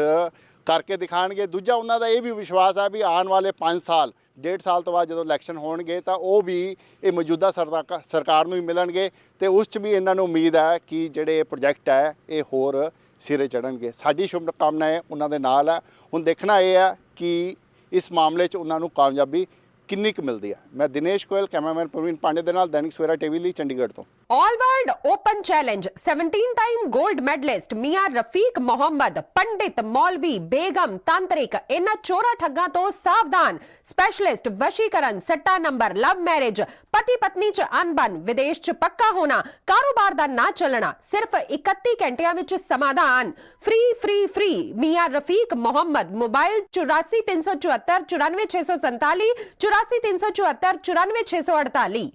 S2: ਕਰਕੇ ਦਿਖਾਣਗੇ। ਦੂਜਾ ਉਹਨਾਂ ਦਾ ਇਹ ਵੀ ਵਿਸ਼ਵਾਸ ਹੈ ਵੀ ਆਉਣ ਵਾਲੇ 5 ਸਾਲ 1.5 ਸਾਲ ਤੋਂ ਬਾਅਦ ਜਦੋਂ ਇਲੈਕਸ਼ਨ ਹੋਣਗੇ ਤਾਂ ਉਹ ਵੀ ਇਹ ਮੌਜੂਦਾ ਸਰਕਾਰ ਨੂੰ ਹੀ ਮਿਲਣਗੇ ਤੇ ਉਸ 'ਚ ਵੀ ਇਹਨਾਂ ਨੂੰ ਉਮੀਦ ਹੈ ਕਿ ਜਿਹੜੇ ਪ੍ਰੋਜੈਕਟ ਹੈ ਇਹ ਹੋਰ ਸਿਰੇ ਚੜ੍ਹਨਗੇ। ਸਾਡੀ ਸ਼ੁਭਕਾਮਨਾ ਹੈ ਉਹਨਾਂ ਦੇ ਨਾਲ ਹੈ। ਹੁਣ ਦੇਖਣਾ ਇਹ ਹੈ ਕਿ ਇਸ ਮਾਮਲੇ 'ਚ ਉਹਨਾਂ ਨੂੰ ਕਾਮਯਾਬੀ ਕਿੰਨੀ ਕੁ ਮਿਲਦੀ ਹੈ। ਮੈਂ ਦਿਨੇਸ਼ ਗੋਇਲ, ਕੈਮਰਾਮੈਨ ਪ੍ਰਵੀਨ ਪਾਂਡੇ ਦੇ ਨਾਲ, ਦੈਨਿਕ ਸਵੇਰਾ ਟੀਵੀ ਲਈ ਚੰਡੀਗੜ੍ਹ ਤੋਂ।
S4: All world open challenge 17 time gold medalist Mian Rafiq Mohammad, pandit maulvi begum तांत्रिक, इन्हां चोरा ठग्गां तो सावधान। स्पेशलिस्ट वशीकरण, सट्टा नंबर, लव मैरिज, पति पत्नी च अनबन, विदेश च पक्का होना, कारोबार दा ना चलना, सिर्फ 31 घंटियां विच समाधान। फ्री फ्री फ्री मियां रफीक मोहम्मद। मोबाइल 84 374 94 647, 84 374 94 648।